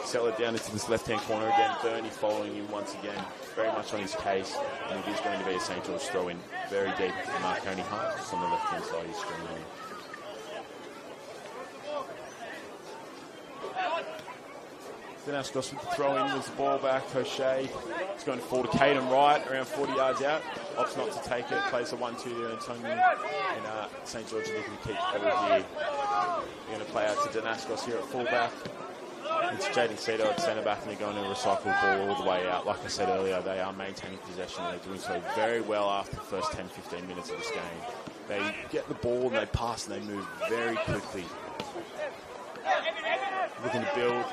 Sell it down into this left-hand corner again. Bernie following him once again, very much on his case. And it is going to be a St. George throw-in very deep into the Marconi half, just on the left-hand side of your screen there. Danaskos with the throw-in, wins the ball back. O'Shea is going to fall to Caden Wright, around 40 yards out. Opts not to take it, plays a 1-2 to Antonio. And St. George are looking to keep the ball here. They're going to play out to Danaskos here at fullback. It's Jaden Cito at centre back, and they're going to recycle the ball all the way out. Like I said earlier, they are maintaining possession. They're doing so very well after the first 10-15 minutes of this game. They get the ball and they pass and they move very quickly. Looking to build.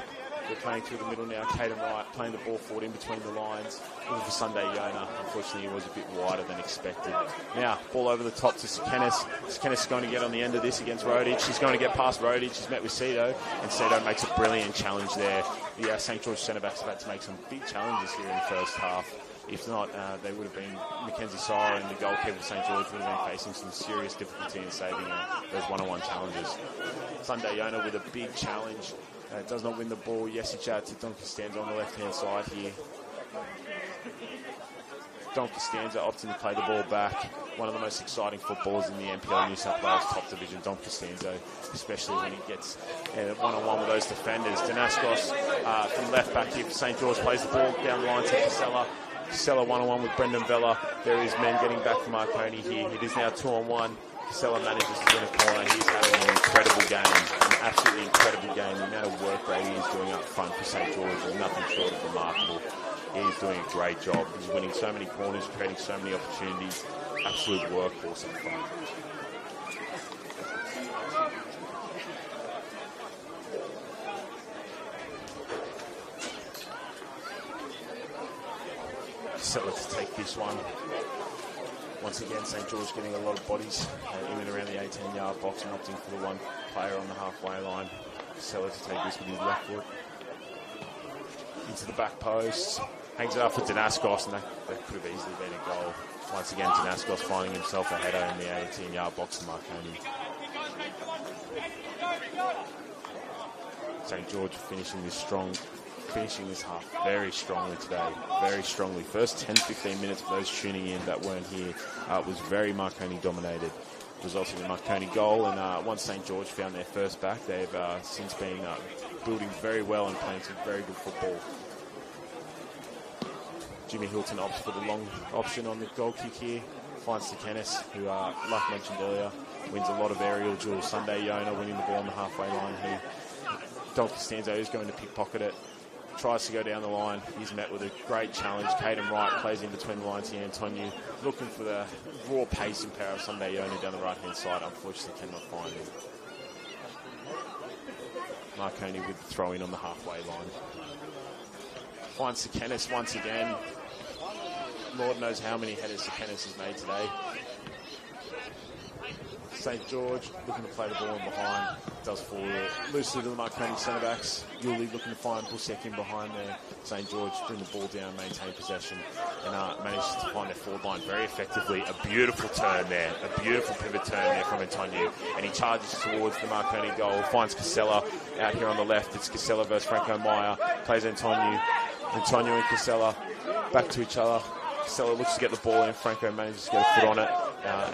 They're playing through the middle now. Caden Wright playing the ball forward in between the lines. Looking for Sunday Yona. Unfortunately, he was a bit wider than expected. Now, ball over the top to Sekenis. Sekenis is going to get on the end of this against Rodic. He's going to get past Rodic. He's met with Cito, and Cito makes a brilliant challenge there. The St. George centre-backs have had to make some big challenges here in the first half. If not, they would have been Mackenzie Sire and the goalkeeper of St. George would have been facing some serious difficulty in saving those one-on-one challenges. Sunday Yona with a big challenge. Does not win the ball. Jesic out to Don Costanza on the left-hand side here. Don Costanza opting to play the ball back. One of the most exciting footballers in the NPL New South Wales top division, Don Costanza, especially when he gets one-on-one with those defenders. Danaskos from left back here for St. George plays the ball down the line to Casella. Casella one-on-one with Brendan Vella. There is men getting back from Marconi here. It is now 2-on-1. Casella manages to win a corner. He's having an incredible game, an absolutely incredible game. The amount of work rate he is doing up front for St. George is nothing short of remarkable. He's doing a great job. He's winning so many corners, creating so many opportunities. Absolute workhorse up front. Casella to take this one. Once again, St. George getting a lot of bodies in and around the 18-yard box and opting for the one player on the halfway line. Casella to take this with his left foot. Into the back post. Hangs it up for Danaskos, and that could have easily been a goal. Once again, Danaskos finding himself a header in the 18-yard box to Marconi. St. George finishing this half very strongly today, very strongly. First 10-15 minutes for those tuning in that weren't here was very Marconi dominated, resulting in a Marconi goal. And once St. George found their first back, they've since been building very well and playing some very good football. Jimmy Hilton opts for the long option on the goal kick here. Finds Sekenis, who, like mentioned earlier, wins a lot of aerial duels. Sunday Yona winning the ball on the halfway line here. Don Costanzo is going to pickpocket it. Tries to go down the line. He's met with a great challenge. Caden Wright plays in between the lines here. Antonio looking for the raw pace and power of Sunday Yona down the right-hand side. Unfortunately, cannot find him. Marconi with the throw-in on the halfway line. Finds Sekenis once again. Lord knows how many headers Sekenis has made today. St. George looking to play the ball in behind. Does fall loosely to the Marconi centre-backs. Yuli looking to find Busek in behind there. St. George bring the ball down, maintain possession, and manages to find their forward line very effectively. A beautiful turn there, a beautiful pivot turn there from Antonio. And he charges towards the Marconi goal. Finds Casella out here on the left. It's Casella versus Franco Meyer. Plays Antonio. Antonio and Casella back to each other. Casella looks to get the ball in. Franco manages to get a foot on it.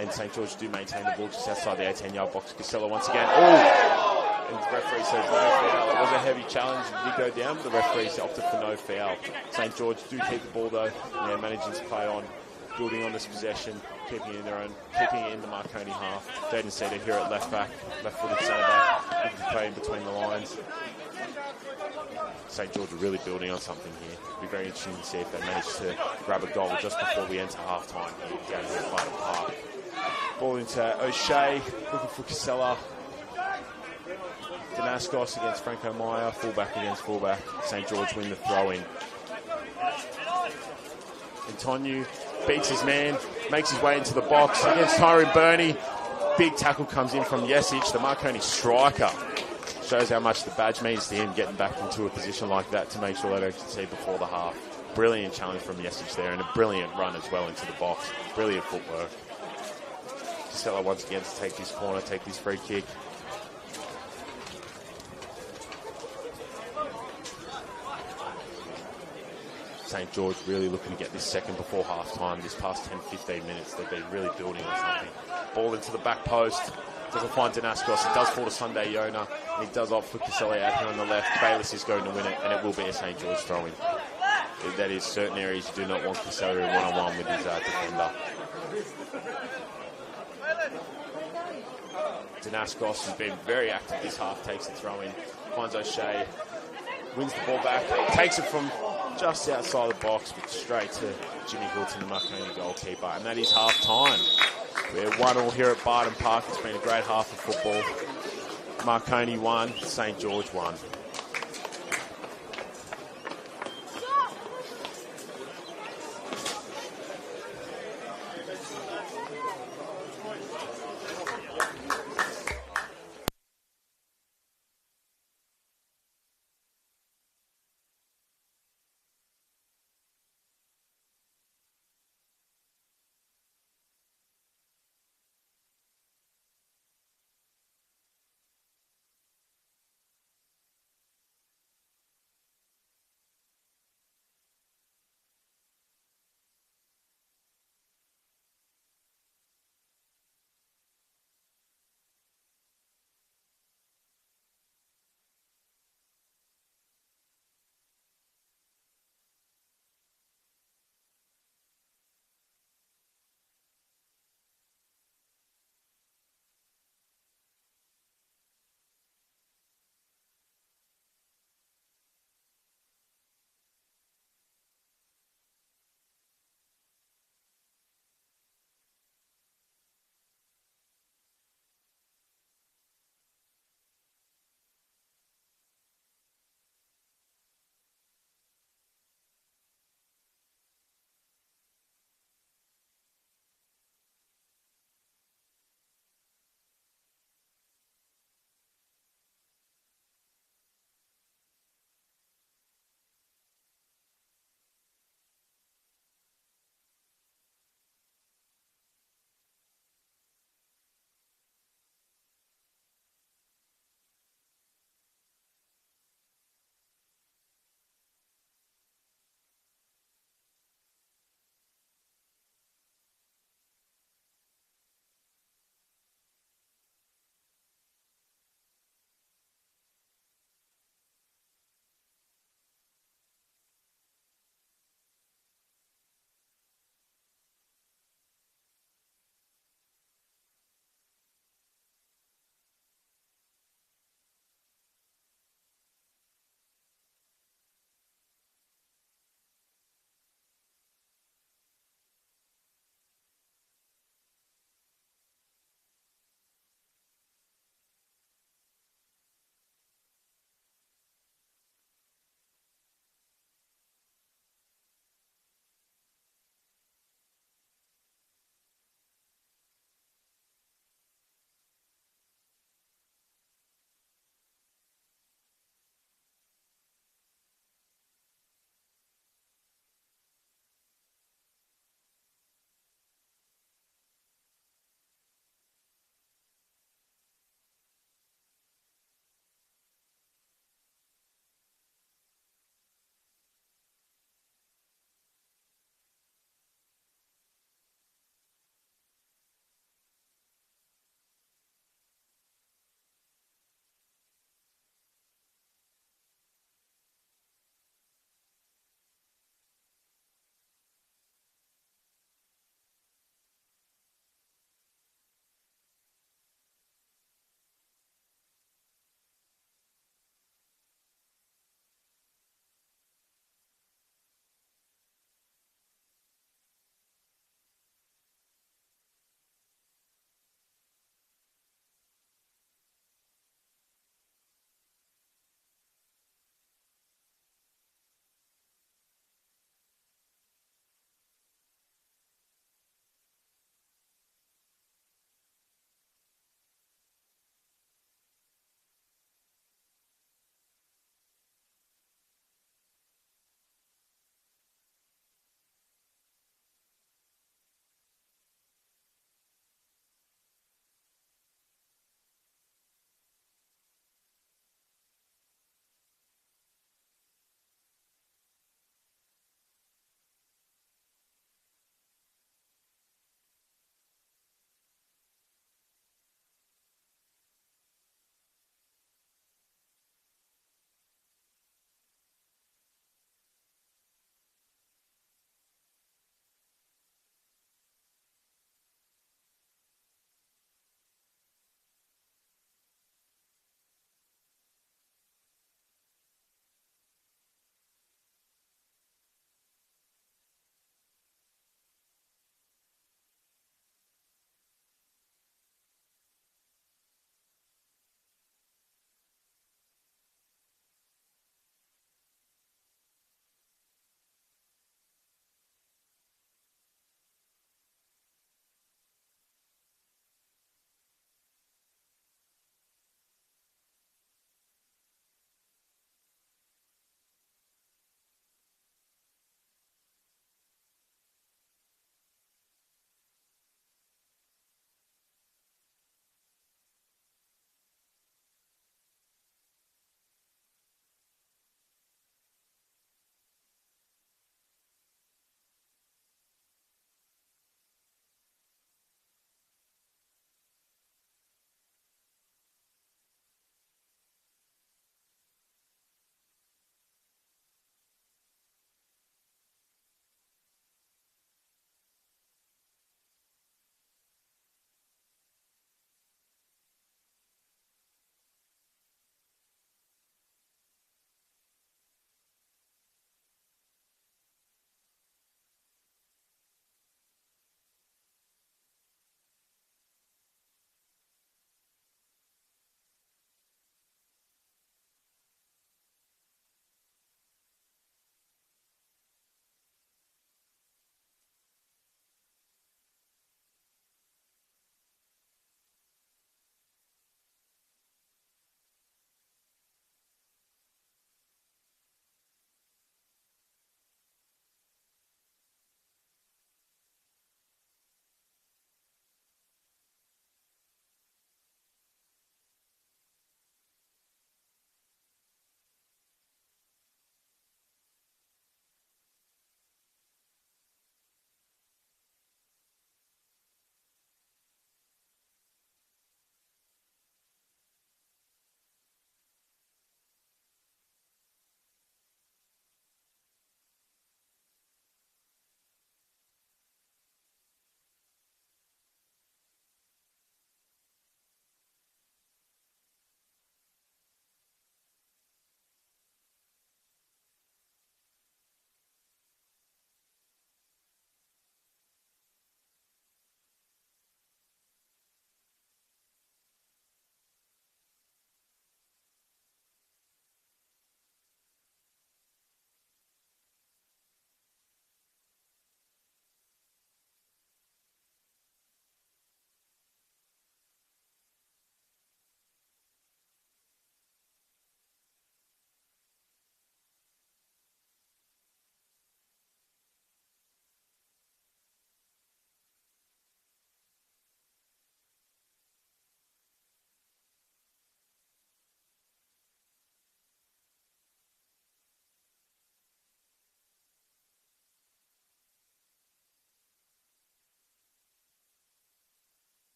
And St. George do maintain the ball just outside the 18-yard box. Casella once again. Oh! And the referee says no foul. It was a heavy challenge. It did go down, but the referee opted for no foul. St. George do keep the ball though. And they're managing to play on, building on this possession, keeping it in their own, keeping it in the Marconi half. Jaden Cedar here at left back, left-footed centre back, looking to play in between the lines. St. George are really building on something here. It'll be very interesting to see if they manage to grab a goal just before we enter half-time here down here at Vital Park. Ball into O'Shea, looking for Casella. Danaskos against Franco Meyer, fullback against fullback. St. George win the throw-in. Antonio beats his man, makes his way into the box against Tyrone Burney. Big tackle comes in from Jesic, the Marconi striker. Shows how much the badge means to him, getting back into a position like that to make sure they don't concede before the half. Brilliant challenge from Jesic there, and a brilliant run as well into the box. Brilliant footwork. Casella once again to take this corner, take this free kick. St. George really looking to get this second before half-time. This past 10-15 minutes, they've been really building on something. Ball into the back post. Doesn't find Danaskos. It does fall to Sunday Yona. And he does opt for Casella out here on the left. Bayless is going to win it, and it will be a St. George throw-in. That is certain areas you do not want Casella in one-on-one with his defender. Danaskos has been very active this half, takes the throw in. Finds O'Shea, wins the ball back, takes it from just outside the box, but straight to Jimmy Hilton, the Marconi goalkeeper. And that is half time. We're 1-1 here at Barton Park. It's been a great half of football. Marconi 1, St. George 1.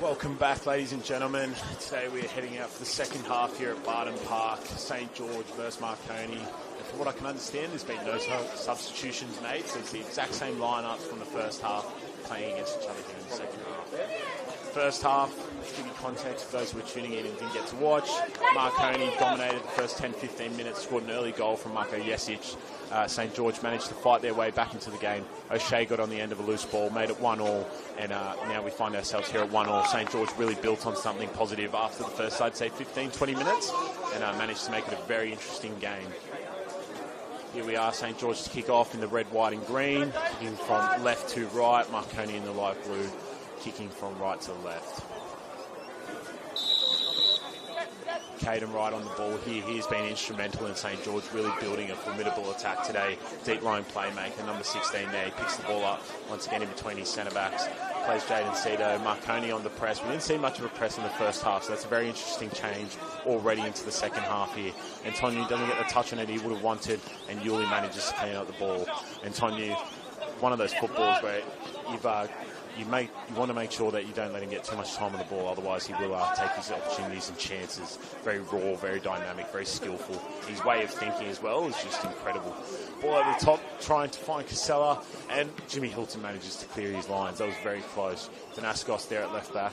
Welcome back, ladies and gentlemen. Today we're heading out for the second half here at Barton Park, St George versus Marconi. And from what I can understand, there's been no substitutions made, so it's the exact same lineups from the first half playing against each other here in the second half. First half, to give you context for those who were tuning in and didn't get to watch, Marconi dominated the first 10-15 minutes, scored an early goal from Marko Jesic. St George managed to fight their way back into the game. O'Shea got on the end of a loose ball, made it 1-1, and now we find ourselves here at 1-1. St George really built on something positive after the first, I'd say, 15-20 minutes, and managed to make it a very interesting game. Here we are, St George to kick off in the red, white and green, kicking from left to right, Marconi in the light blue, kicking from right to left. Caden Wright on the ball here. He's been instrumental in St George really building a formidable attack today. Deep line playmaker, number 16 there. He picks the ball up once again in between his centre-backs. Plays Jaden Cito. Marconi on the press. We didn't see much of a press in the first half, so that's a very interesting change already into the second half here. Antonio doesn't get the touch on it he would have wanted, and Yuli manages to clean out the ball. Antonio, one of those footballs where you want to make sure that you don't let him get too much time on the ball, otherwise he will take his opportunities and chances. Very raw, very dynamic, very skillful. His way of thinking as well is just incredible. Ball over the top, trying to find Casella, and Jimmy Hilton manages to clear his lines. That was very close. Danaskos there at left back,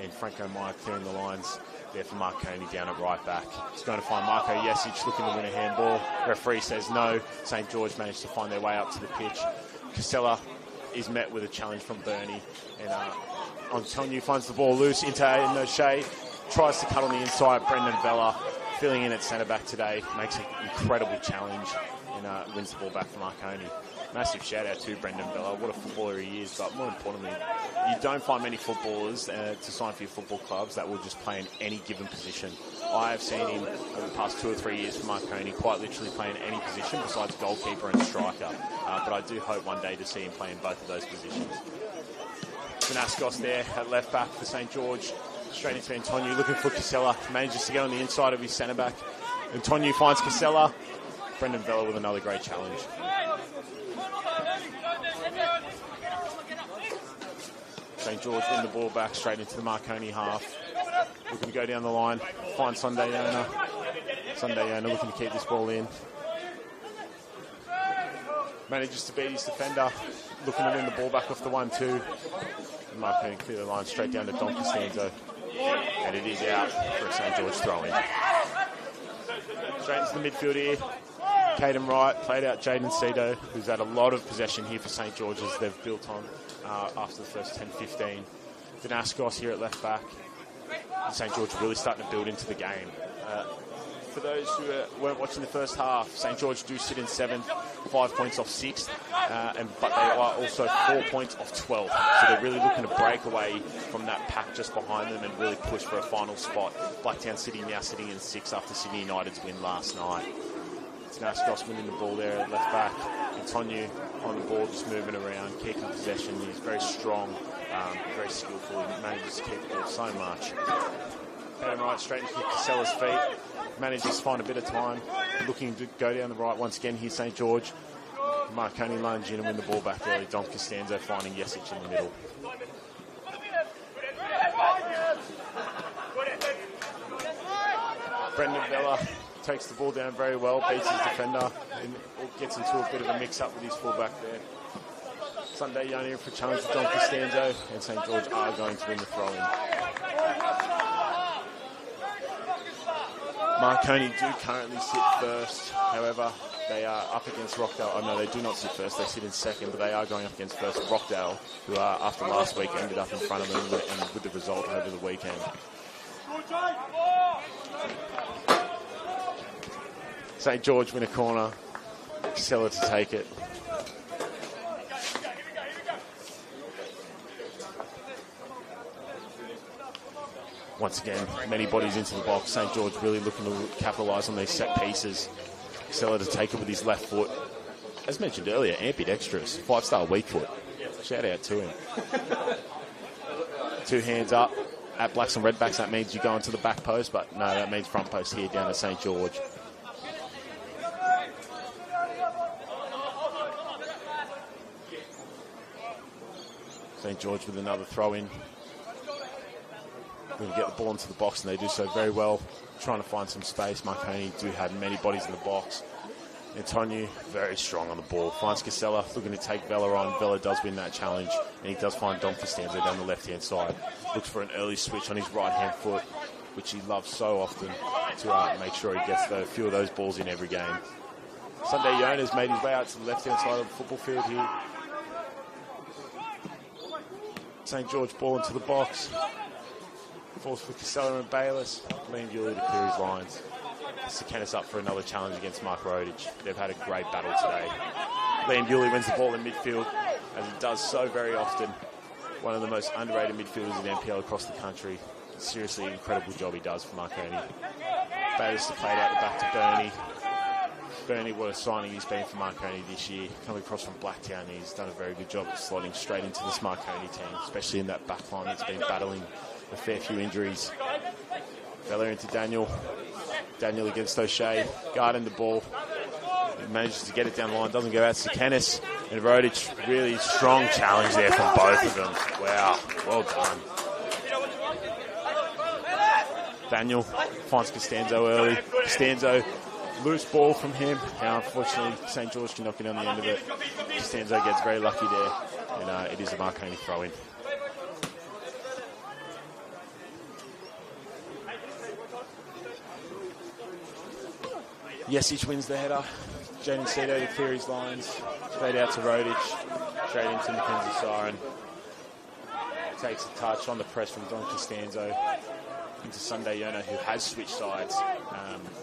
and Franco Meyer clearing the lines there for Marconi down at right back. He's going to find Marko Jesic looking to win a handball. Referee says no. St George managed to find their way up to the pitch. Casella is met with a challenge from Bernie, and Antonio finds the ball loose into O'Shea, tries to cut on the inside. Brendan Vella filling in at centre-back today, makes an incredible challenge and wins the ball back for Marconi. Massive shout-out to Brendan Vella. What a footballer he is, but more importantly, you don't find many footballers to sign for your football clubs that will just play in any given position. I have seen him over the past 2 or 3 years for Marconi quite literally play in any position besides goalkeeper and striker. But I do hope one day to see him play in both of those positions. Danaskos there at left back for St George. Straight into Antonio, looking for Casella. Manages to get on the inside of his centre-back. Antonio finds Casella. Brendan Vella with another great challenge. St George win the ball back straight into the Marconi half. Looking to go down the line, find Sundayona. Sundayona looking to keep this ball in. Manages to beat his defender, looking to win the ball back off the 1-2. And Marconi clear the line straight down to Don Costanzo. And it is out for a St George throw-in. Straight into the midfield here. Caden Wright played out Jaden Cito, who's had a lot of possession here for St George as they've built on after the first 10-15. Danaskos here at left back. St George really starting to build into the game. For those who weren't watching the first half, St George do sit in 7th, 5 points off 6th, but they are also 4 points off 12. So they're really looking to break away from that pack just behind them and really push for a final spot. Blacktown City now sitting in 6th after Sydney United's win last night. Danaskos winning the ball there at left back. Antonio on the ball, just moving around, keeping possession. He's very strong, very skillful. He manages to keep the ball so much. Going right straight into Casella's feet. Manages to find a bit of time. Looking to go down the right once again here, St George. Marconi lunge in and win the ball back early. Don Costanzo finding Jesic in the middle. Brendan Vella takes the ball down very well, beats his defender, and gets into a bit of a mix-up with his fullback there. Sunday Yoni for challenge to Don Costanzo, and St George are going to win the throw-in. Marconi do currently sit first, however, they are up against Rockdale. Oh no, they do not sit first, they sit in 2nd, but they are going up against first Rockdale, who are, after last week, ended up in front of them and with the result over the weekend. St George win a corner, Casella to take it. Once again, many bodies into the box. St George really looking to capitalise on these set pieces. Casella to take it with his left foot. As mentioned earlier, ambidextrous, 5-star weak foot. Shout out to him. 2 hands up at Blacks and Redbacks. That means you go into the back post, but no, that means front post here down at St George. St George with another throw in. Going to get the ball into the box, and they do so very well, trying to find some space. Marconi do have many bodies in the box. Antonio, very strong on the ball. Finds Casella, looking to take Vela on. Vela does win that challenge, and he does find Dom Costanzo down the left-hand side. Looks for an early switch on his right-hand foot, which he loves so often to make sure he gets a few of those balls in every game. Sunday Yona's made his way out to the left-hand side of the football field here. St. George ball into the box. Falls for Casella and Bayless. Liam Bewley to clear his lines. Sekenis up for another challenge against Mark Rodich. They've had a great battle today. Liam Bewley wins the ball in midfield, as he does so very often. One of the most underrated midfielders in NPL across the country. Seriously incredible job he does for Marconi. Bayless to play it out the back to Bernie. Bernie, what a signing he's been for Marconi this year. Coming across from Blacktown, he's done a very good job at slotting straight into this Marconi team, especially in that back line that's been battling a fair few injuries. Vela into Daniel. Daniel against O'Shea, guarding the ball. He manages to get it down the line, doesn't go out to Sekenis. And Rodich, really strong challenge there from both of them. Wow, well done. Daniel finds Costanzo early. Costanzo, loose ball from him. Now, unfortunately, St. George can knock it on the end of it. Costanzo gets very lucky there, and it is a Marconi throw-in. Yesic wins the header. Jaden Cito to clear his lines. Straight out to Rodich. Straight into Mackenzie Siren. Takes a touch on the press from Don Costanzo into Sunday Yona, who has switched sides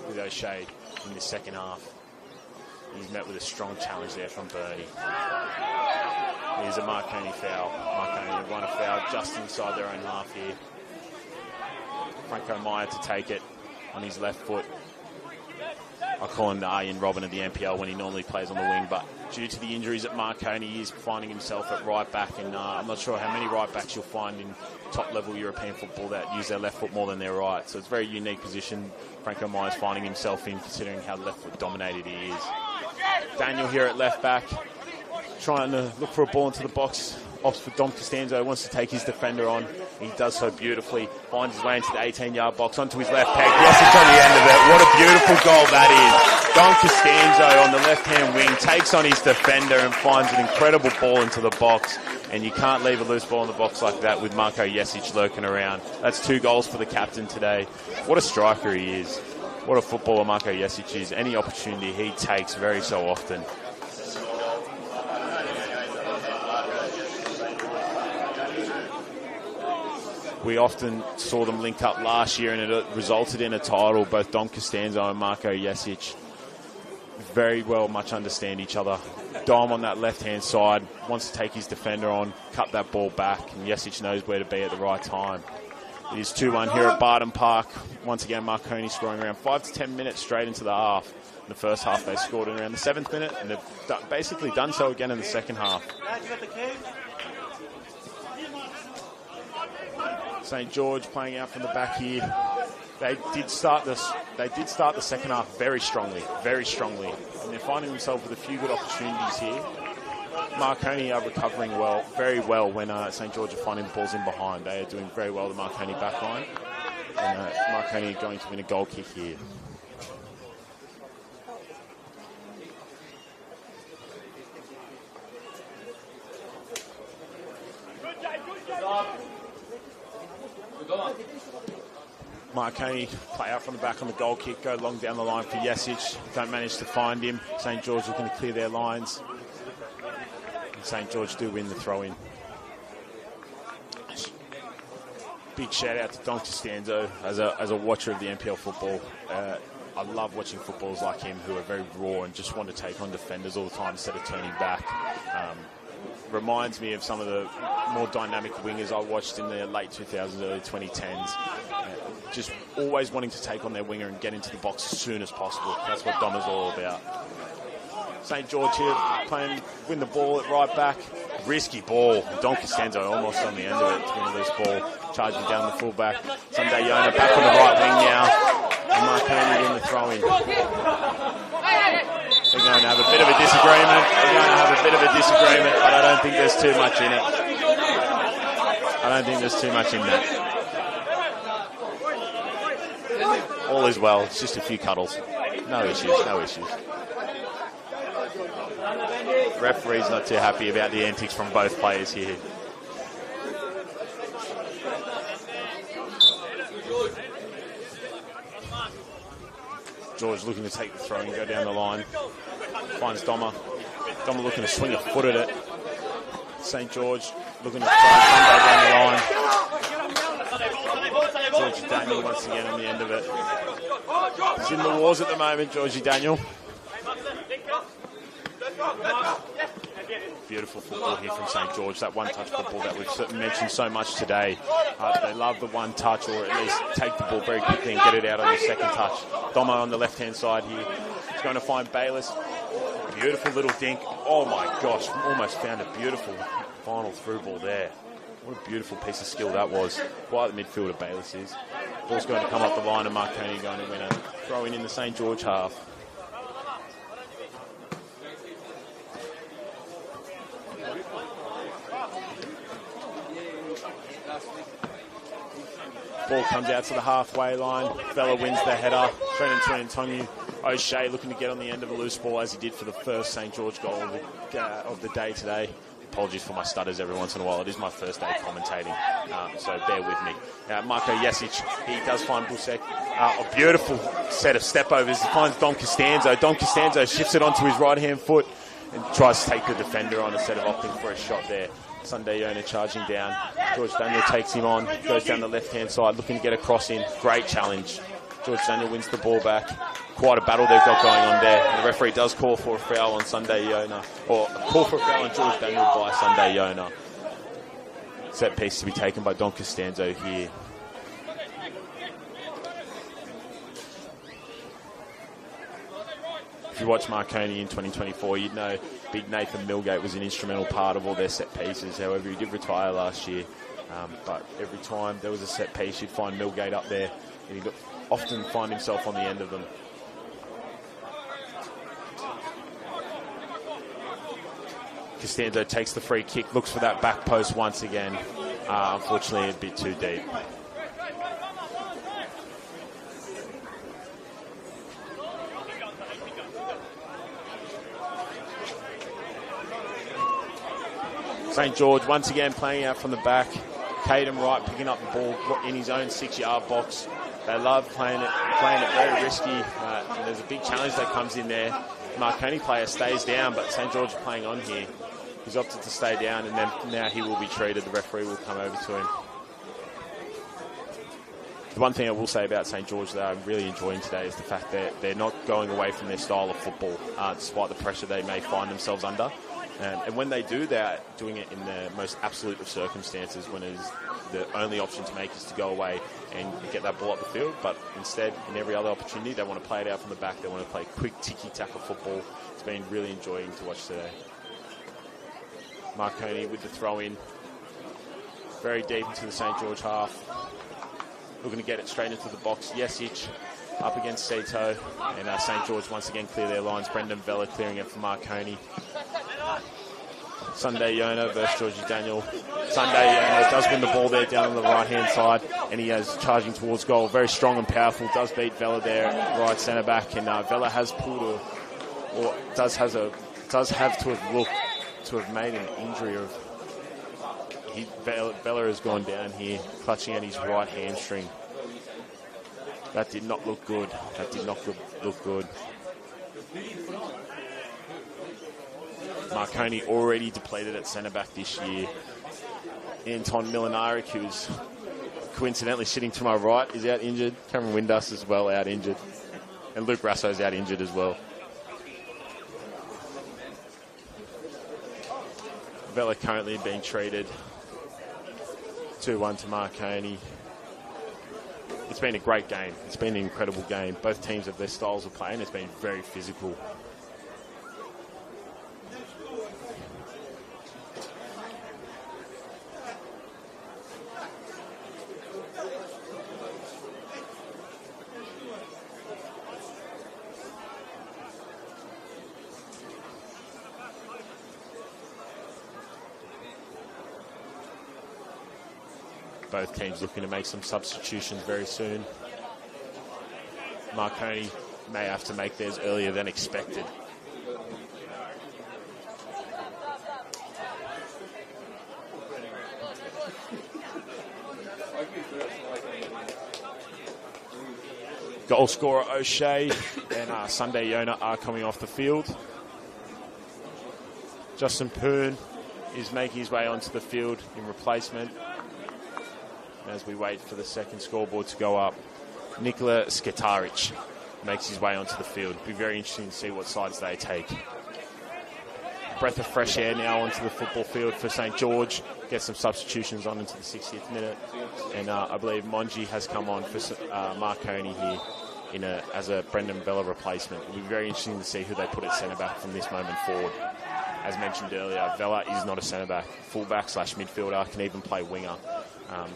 with O'Shea in the second half. He's met with a strong challenge there from Bernie. Here's a Marconi foul. Marconi run a foul just inside their own half here. Franco Meyer to take it on his left foot. I call him the Arjen Robben of the NPL when he normally plays on the wing, but due to the injuries at Marconi, he is finding himself at right back, and I'm not sure how many right backs you'll find in top-level European football that use their left foot more than their right. So it's a very unique position Franco Meyer's finding himself in, considering how left foot dominated he is. Daniel here at left back, trying to look for a ball into the box. Opts for Dom Costanzo, wants to take his defender on. He does so beautifully. Finds his way into the 18-yard box, onto his left peg. Yes, it's on the end of it. What a beautiful goal that is. Dom Costanzo on the left-hand wing takes on his defender and finds an incredible ball into the box. And you can't leave a loose ball in the box like that with Marko Jesic lurking around. That's 2 goals for the captain today. What a striker he is. What a footballer Marko Jesic is. Any opportunity he takes very so often. We often saw them link up last year, and it resulted in a title. Both Dom Costanzo and Marko Jesic very well much understand each other. Dom on that left-hand side wants to take his defender on, cut that ball back, and Jesic knows where to be at the right time. It is 2-1 here at Barton Park. Once again, Marconi scoring around 5 to 10 minutes straight into the half. In the first half, they scored in around the 7th minute, and they've basically done so again in the second half. St. George playing out from the back here. They did start the second half very strongly, and they're finding themselves with a few good opportunities here. Marconi are recovering very well when St. George are finding the balls in behind. They are doing very well, the Marconi back line, and Marconi are going to win a goal kick here. Marconi play out from the back on the goal kick, go long down the line for Jesic. Don't manage to find him. St. George looking to clear their lines. And St. George do win the throw-in. Big shout out to Don Costanzo as a watcher of the NPL football. I love watching footballers like him who are very raw and just want to take on defenders all the time instead of turning back. Reminds me of some of the more dynamic wingers I watched in the late 2000s, early 2010s. Just always wanting to take on their winger and get into the box as soon as possible. That's what Dom is all about. St. George here win the ball at right back. Risky ball. Don Costanzo almost on the end of it to win a loose ball. Charging down the fullback. Sunday Yona back on the right wing now. And Marconi in the throw-in. They're going to have a bit of a disagreement. But I don't think there's too much in it. I don't think there's too much in that. All is well. It's just a few cuddles. No issues, no issues. Referee's not too happy about the antics from both players here. George looking to take the throw and go down the line. Finds Doma. Doma looking to swing a foot at it. St. George looking to try and down the line. Georgie Daniel once again on the end of it. He's in the wars at the moment, Georgie Daniel. Beautiful football here from St. George. That one-touch football that we've mentioned so much today. They love the one touch, or at least take the ball very quickly and get it out on the second touch. Doma on the left-hand side here. He's going to find Bayless. Beautiful little dink. Oh my gosh, almost found a beautiful final through ball there. What a beautiful piece of skill that was. Quite the midfielder Bayless is. Ball's going to come up the line and Marconi going to win a throw in the St. George half. Ball comes out to the halfway line. Vela wins the header. Straight into Antonio. O'Shea looking to get on the end of a loose ball as he did for the first St. George goal of the day today. Apologies for my stutters every once in a while. It is my first day commentating, so bear with me. Marko Jesic, he does find Busek. A beautiful set of step-overs. He finds Dom Costanzo. Dom Costanzo shifts it onto his right-hand foot and tries to take the defender on instead of opting for a shot there. Sunday Yona charging down. George Daniel takes him on, goes down the left-hand side, looking to get a cross in. Great challenge. George Daniel wins the ball back. Quite a battle they've got going on there. And the referee does call for a foul on Sunday Yona, or a call for a foul on George Daniel by Sunday Yona. Set piece to be taken by Don Costanzo here. If you watch Marconi in 2024, you'd know big Nathan Milgate was an instrumental part of all their set pieces. However, he did retire last year. But every time there was a set piece, you'd find Milgate up there, and he'd often find himself on the end of them. Costanzo takes the free kick, looks for that back post once again. Unfortunately, a bit too deep. St. George once again playing out from the back. Caden Wright picking up the ball in his own 6-yard box. They love playing it very risky. And there's a big challenge that comes in there. Marconi player stays down, but St. George is playing on here. He's opted to stay down, and then now he will be treated. The referee will come over to him. The one thing I will say about St. George that I'm really enjoying today is the fact that they're not going away from their style of football, despite the pressure they may find themselves under. And when they do, they're doing it in the most absolute of circumstances, when it is the only option to make is to go away and get that ball up the field. But instead, in every other opportunity, they want to play it out from the back. They want to play quick tiki-taka football. It's been really enjoying to watch today. Marconi with the throw-in. Very deep into the St. George half. Looking to get it straight into the box. Jesic up against Sato. And St. George once again clear their lines. Brendan Vela clearing it for Marconi. Sunday Yona versus Georgie Daniel. Sunday Yona does win the ball there down on the right-hand side, and he is charging towards goal. Very strong and powerful. Does beat Vela there at right centre back, and Vela has pulled does have to have made an injury of. Vela has gone down here, clutching at his right hamstring. That did not look good. That did not look good. Marconi already depleted at centre-back this year. Anton Milinaric, who's coincidentally sitting to my right, is out injured. Cameron Windus as well, out injured. And Luke Rasso's out injured as well. Vela currently being treated. 2-1 to Marconi. It's been a great game. It's been an incredible game. Both teams have their styles of play, and it's been very physical. Both teams looking to make some substitutions very soon. Marconi may have to make theirs earlier than expected. Goal scorer O'Shea and Sunday Yona are coming off the field. Justin Poon is making his way onto the field in replacement. And as we wait for the second scoreboard to go up, Nikola Skitaric makes his way onto the field. It'll be very interesting to see what sides they take. Breath of fresh air now onto the football field for St. George. Get some substitutions on into the 60th minute. And I believe Monji has come on for Marconi here as a Brendan Vella replacement. It'll be very interesting to see who they put at centre-back from this moment forward. As mentioned earlier, Vella is not a centre-back. Full-back / midfielder, can even play winger.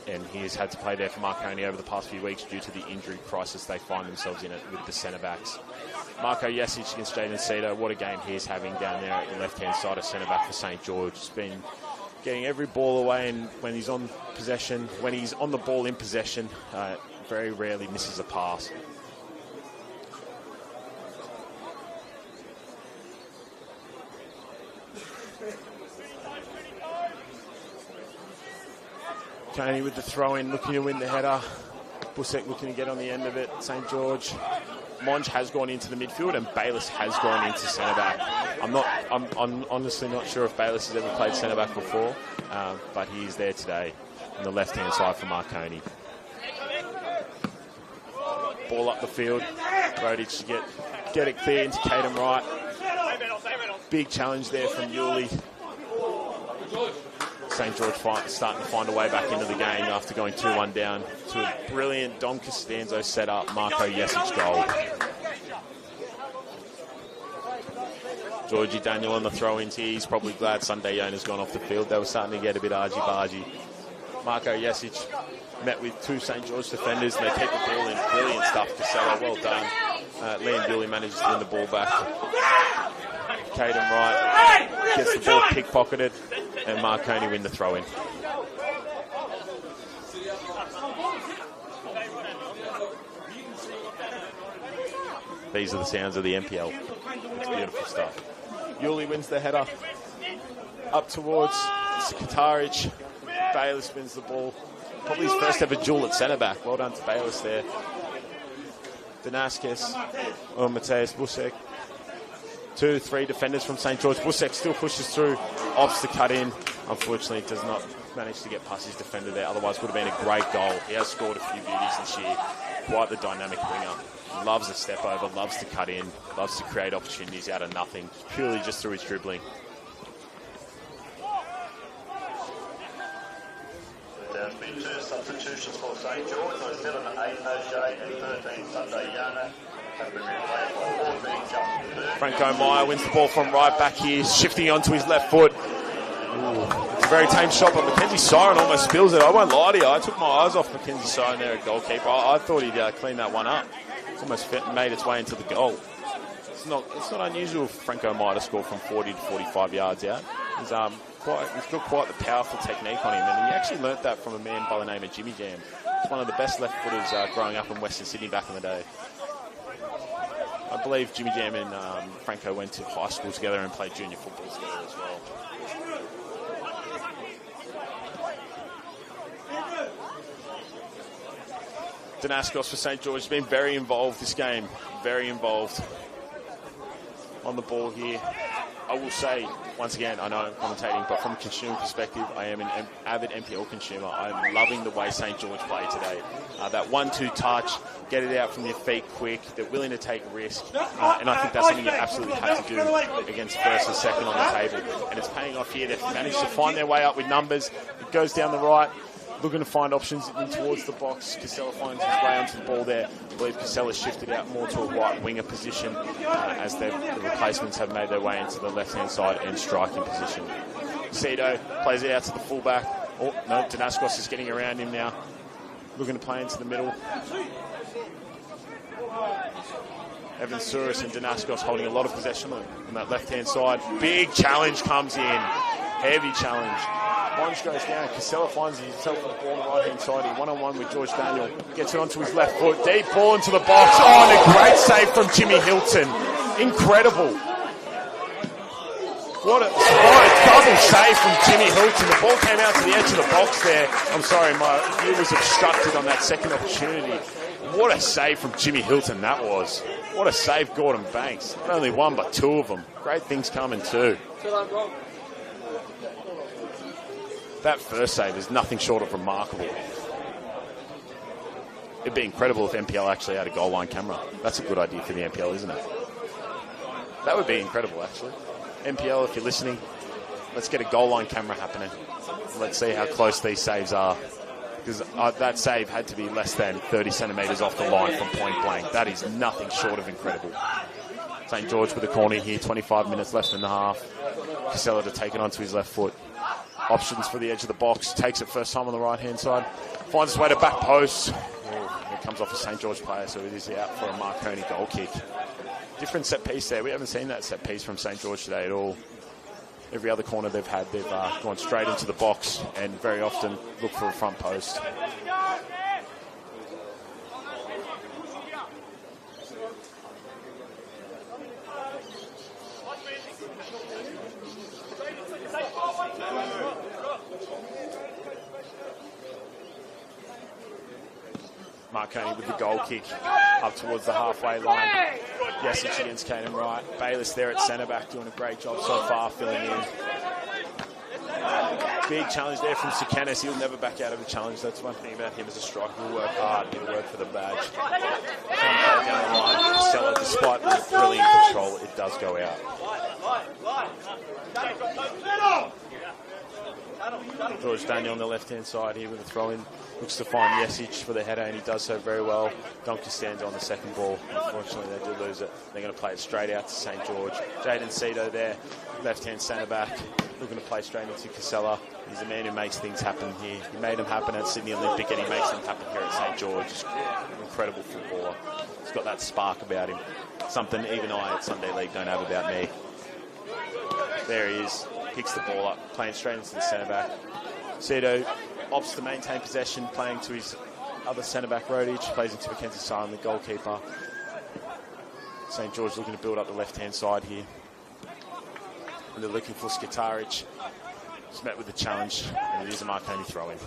And he has had to play there for Marconi over the past few weeks due to the injury crisis they find themselves in it with the centre-backs. Marco Jesic against Jaden Cedar. What a game he is having down there at the left-hand side of centre-back for St. George. He's been getting every ball away, and when he's on possession, when he's on the ball in possession, very rarely misses a pass. Coney with the throw-in, looking to win the header. Busek looking to get on the end of it. St. George. Monge has gone into the midfield and Bayliss has gone into centre-back. I'm honestly not sure if Bayliss has ever played centre-back before, but he is there today on the left-hand side for Marconi. Ball up the field. Rodich to get it clear into Caden Wright. Big challenge there from Yuli. St. George starting to find a way back into the game after going 2-1 down to a brilliant Don Costanzo setup, Marco Jesic goal. Georgie Daniel on the throw-ins here. He's probably glad Sunday Yona's gone off the field. They were starting to get a bit argy-bargy. Marco Jesic met with two St. George defenders and they keep the ball in. Brilliant stuff, Casella. Well done. Liam Dooley manages to win the ball back. Caden Wright gets the ball pickpocketed and Marconi win the throw-in. These are the sounds of the NPL. It's beautiful stuff. Yuli wins the header. Up towards Skitaric. Bayliss wins the ball. Probably his first ever duel at centre-back. Well done to Bayliss there. Danaskis or Mateus Busek. 2-3 defenders from St. George. Busek still pushes through. Opts to cut in. Unfortunately, does not manage to get past his defender there. Otherwise, would have been a great goal. He has scored a few beauties this year. Quite the dynamic winger. Loves a step over, loves to cut in, loves to create opportunities out of nothing, purely just through his dribbling. There has been 2 substitutions for St. George. So 7, 8, O'Shea and 13, Sunday Yana. Franco Meyer wins the ball from right back here, shifting onto his left foot. It's a very tame shot, but Mackenzie Siren almost spills it. I won't lie to you, I took my eyes off Mackenzie Siren there at goalkeeper. I thought he'd clean that one up. It's almost made its way into the goal. It's not unusual for Franco Meyer to score from 40 to 45 yards out. He's got quite the powerful technique on him, and he actually learnt that from a man by the name of Jimmy Jam. He's one of the best left footers growing up in Western Sydney back in the day. I believe Jimmy Jam and Franco went to high school together and played junior football together as well. Danaskos for St. George has been very involved this game. Very involved on the ball here. I will say, once again, I know I'm commentating, but from a consumer perspective, I am an avid NPL consumer. I'm loving the way St. George play today. That 1-2 touch, get it out from your feet quick. They're willing to take risk. And I think that's something you absolutely have to do against first and second on the table. And it's paying off here. They've managed to find their way up with numbers. It goes down the right. Looking to find options in towards the box. Casella finds his way onto the ball there. I believe Casella's shifted out more to a right winger position as the replacements have made their way into the left-hand side and striking position. Cito plays it out to the fullback. Oh, no, Danaskos is getting around him now. Looking to play into the middle. Evan Souris and Danaskos holding a lot of possession on that left-hand side. Big challenge comes in. Heavy challenge. Sponge goes down. Casella finds himself on the ball on the right-hand side. He one-on-one with George Daniel. Gets it onto his left foot. Deep ball into the box. Oh, and a great save from Jimmy Hilton. Incredible. What a double save from Jimmy Hilton. The ball came out to the edge of the box there. I'm sorry, my view was obstructed on that second opportunity. What a save from Jimmy Hilton that was. What a save, Gordon Banks. Not only one, but two of them. Great things coming too. That first save is nothing short of remarkable. It'd be incredible if NPL actually had a goal line camera. That's a good idea for the NPL, isn't it? That would be incredible, actually. NPL, if you're listening, let's get a goal line camera happening. Let's see how close these saves are. Because that save had to be less than 30 centimetres off the line from point blank. That is nothing short of incredible. St. George with the corner here, 25 minutes left in the half. Casella to take it onto his left foot. Options for the edge of the box. Takes it first time on the right-hand side. Finds his way to back post. Oh, it comes off a St. George player, so it is out for a Marconi goal kick. Different set piece there. We haven't seen that set piece from St. George today at all. Every other corner they've had, they've gone straight into the box and very often look for a front post. Marconi with the goal kick up towards the halfway line. Yesic against Caden Wright. Bayless there at centre back doing a great job so far filling in. Big challenge there from Sikanis. He'll never back out of a challenge. That's one thing about him as a striker. He'll work hard. He'll work for the badge. Down the line. Casella, despite the brilliant control, it does go out. George Daniel on the left-hand side here with a throw-in. Looks to find Yesic for the header, and he does so very well. Don Costanza on the second ball. Unfortunately, they do lose it. They're going to play it straight out to St. George. Jaden Cito there, left-hand centre-back, looking to play straight into Casella. He's the man who makes things happen here. He made them happen at Sydney Olympic, and he makes them happen here at St. George. He's an incredible footballer. He's got that spark about him. Something even I at Sunday League don't have about me. There he is. Picks the ball up, playing straight into the centre-back. Cito opts to maintain possession, playing to his other centre-back, Rodich. Plays into Mackenzie Silent, the goalkeeper. St. George looking to build up the left-hand side here. And they're looking for Skitaric. He's met with the challenge, and it is a Marconi throw-in.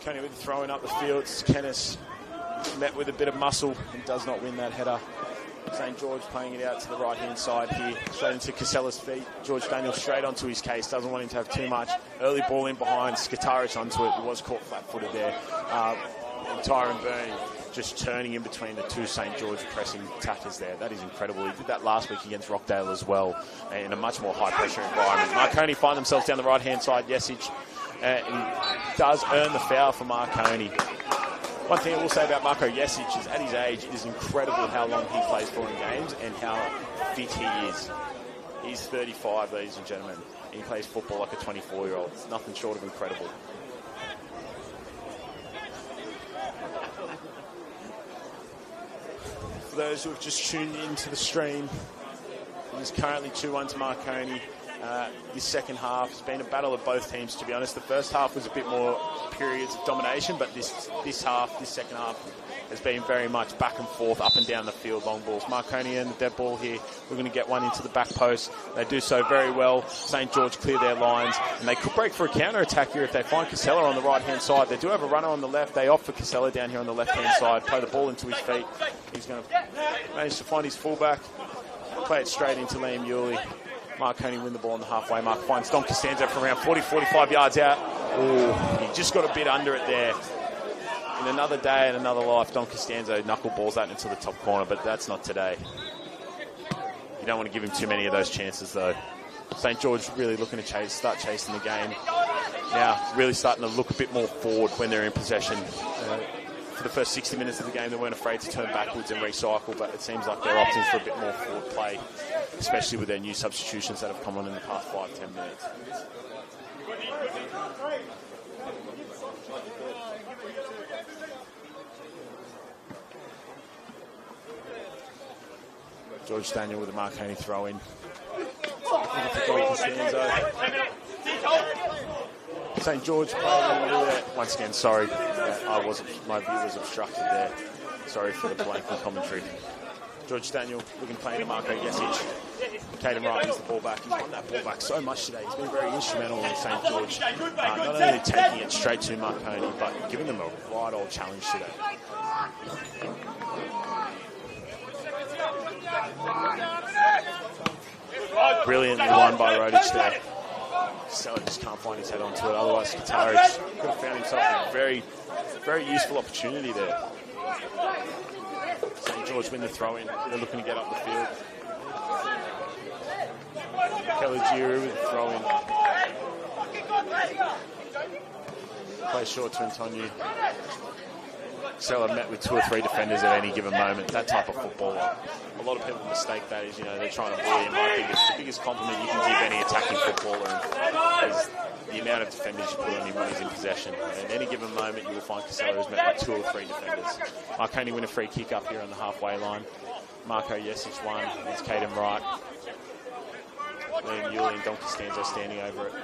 Marconi with the throwing up the field. Kennis met with a bit of muscle and does not win that header. St. George playing it out to the right-hand side here, straight into Casella's feet. George Daniel straight onto his case, doesn't want him to have too much. Early ball in behind, Skitaric onto it. He was caught flat-footed there. And Tyron Byrne just turning in between the two St. George pressing attackers there. That is incredible. He did that last week against Rockdale as well, in a much more high-pressure environment. Marconi find themselves down the right-hand side. Yesic does earn the foul for Marconi. One thing I will say about Marco Yesic is at his age, it is incredible how long he plays for in games and how fit he is. He's 35, ladies and gentlemen. He plays football like a 24-year-old. It's nothing short of incredible. For those who have just tuned into the stream, it is currently 2-1 to Marconi. This second half has been a battle of both teams, to be honest. The first half was a bit more periods of domination, but this second half has been very much back and forth, up and down the field, long balls. Marconi and the dead ball here. We're going to get one into the back post. They do so very well. St. George clear their lines, and they could break for a counter-attack here if they find Casella on the right-hand side. They do have a runner on the left. They opt for Casella down here on the left-hand side, play the ball into his feet. He's going to manage to find his fullback, play it straight into Liam Yulee. Marconi win the ball on the halfway mark, finds Don Costanza from around 40-45 yards out. Ooh, he just got a bit under it there. In another day and another life, Don Costanza knuckleballs that into the top corner, but that's not today. You don't want to give him too many of those chances, though. St. George really looking to start chasing the game. Now, really starting to look a bit more forward when they're in possession. For the first 60 minutes of the game, they weren't afraid to turn backwards and recycle, but it seems like they're opting for a bit more forward play, especially with their new substitutions that have come on in the past 5-10 minutes. George Daniel with a Marconi throw in. St. George playing once again. Sorry, my view was obstructed there. Sorry for the blank commentary. George Daniel looking playing to Marco Yesic. Caden Wright gets the ball back. He's won that ball back so much today. He's been very instrumental in St. George. Not only taking it straight to Marconi, but giving them a right old challenge today. Brilliantly won by Rodich there. Stella just can't find his head onto it. Otherwise, Kataric could have found himself in a very, very useful opportunity there. St. George win the throw-in. They're looking to get up the field. Kalajiru with the throw-in. Play short to Antonio. Stella met with 2 or 3 defenders at any given moment. That type of footballer. A lot of people mistake that as, they're trying to bully him. I think it's the biggest compliment you can give any attacking footballer is the amount of defenders you put on him when he's in possession. And at any given moment, you will find Casella has met with 2 or 3 defenders. Marconi win a free kick up here on the halfway line. Marco Yesic won. It's Caden Wright. Liam Yuli and Don Costanzo standing over it.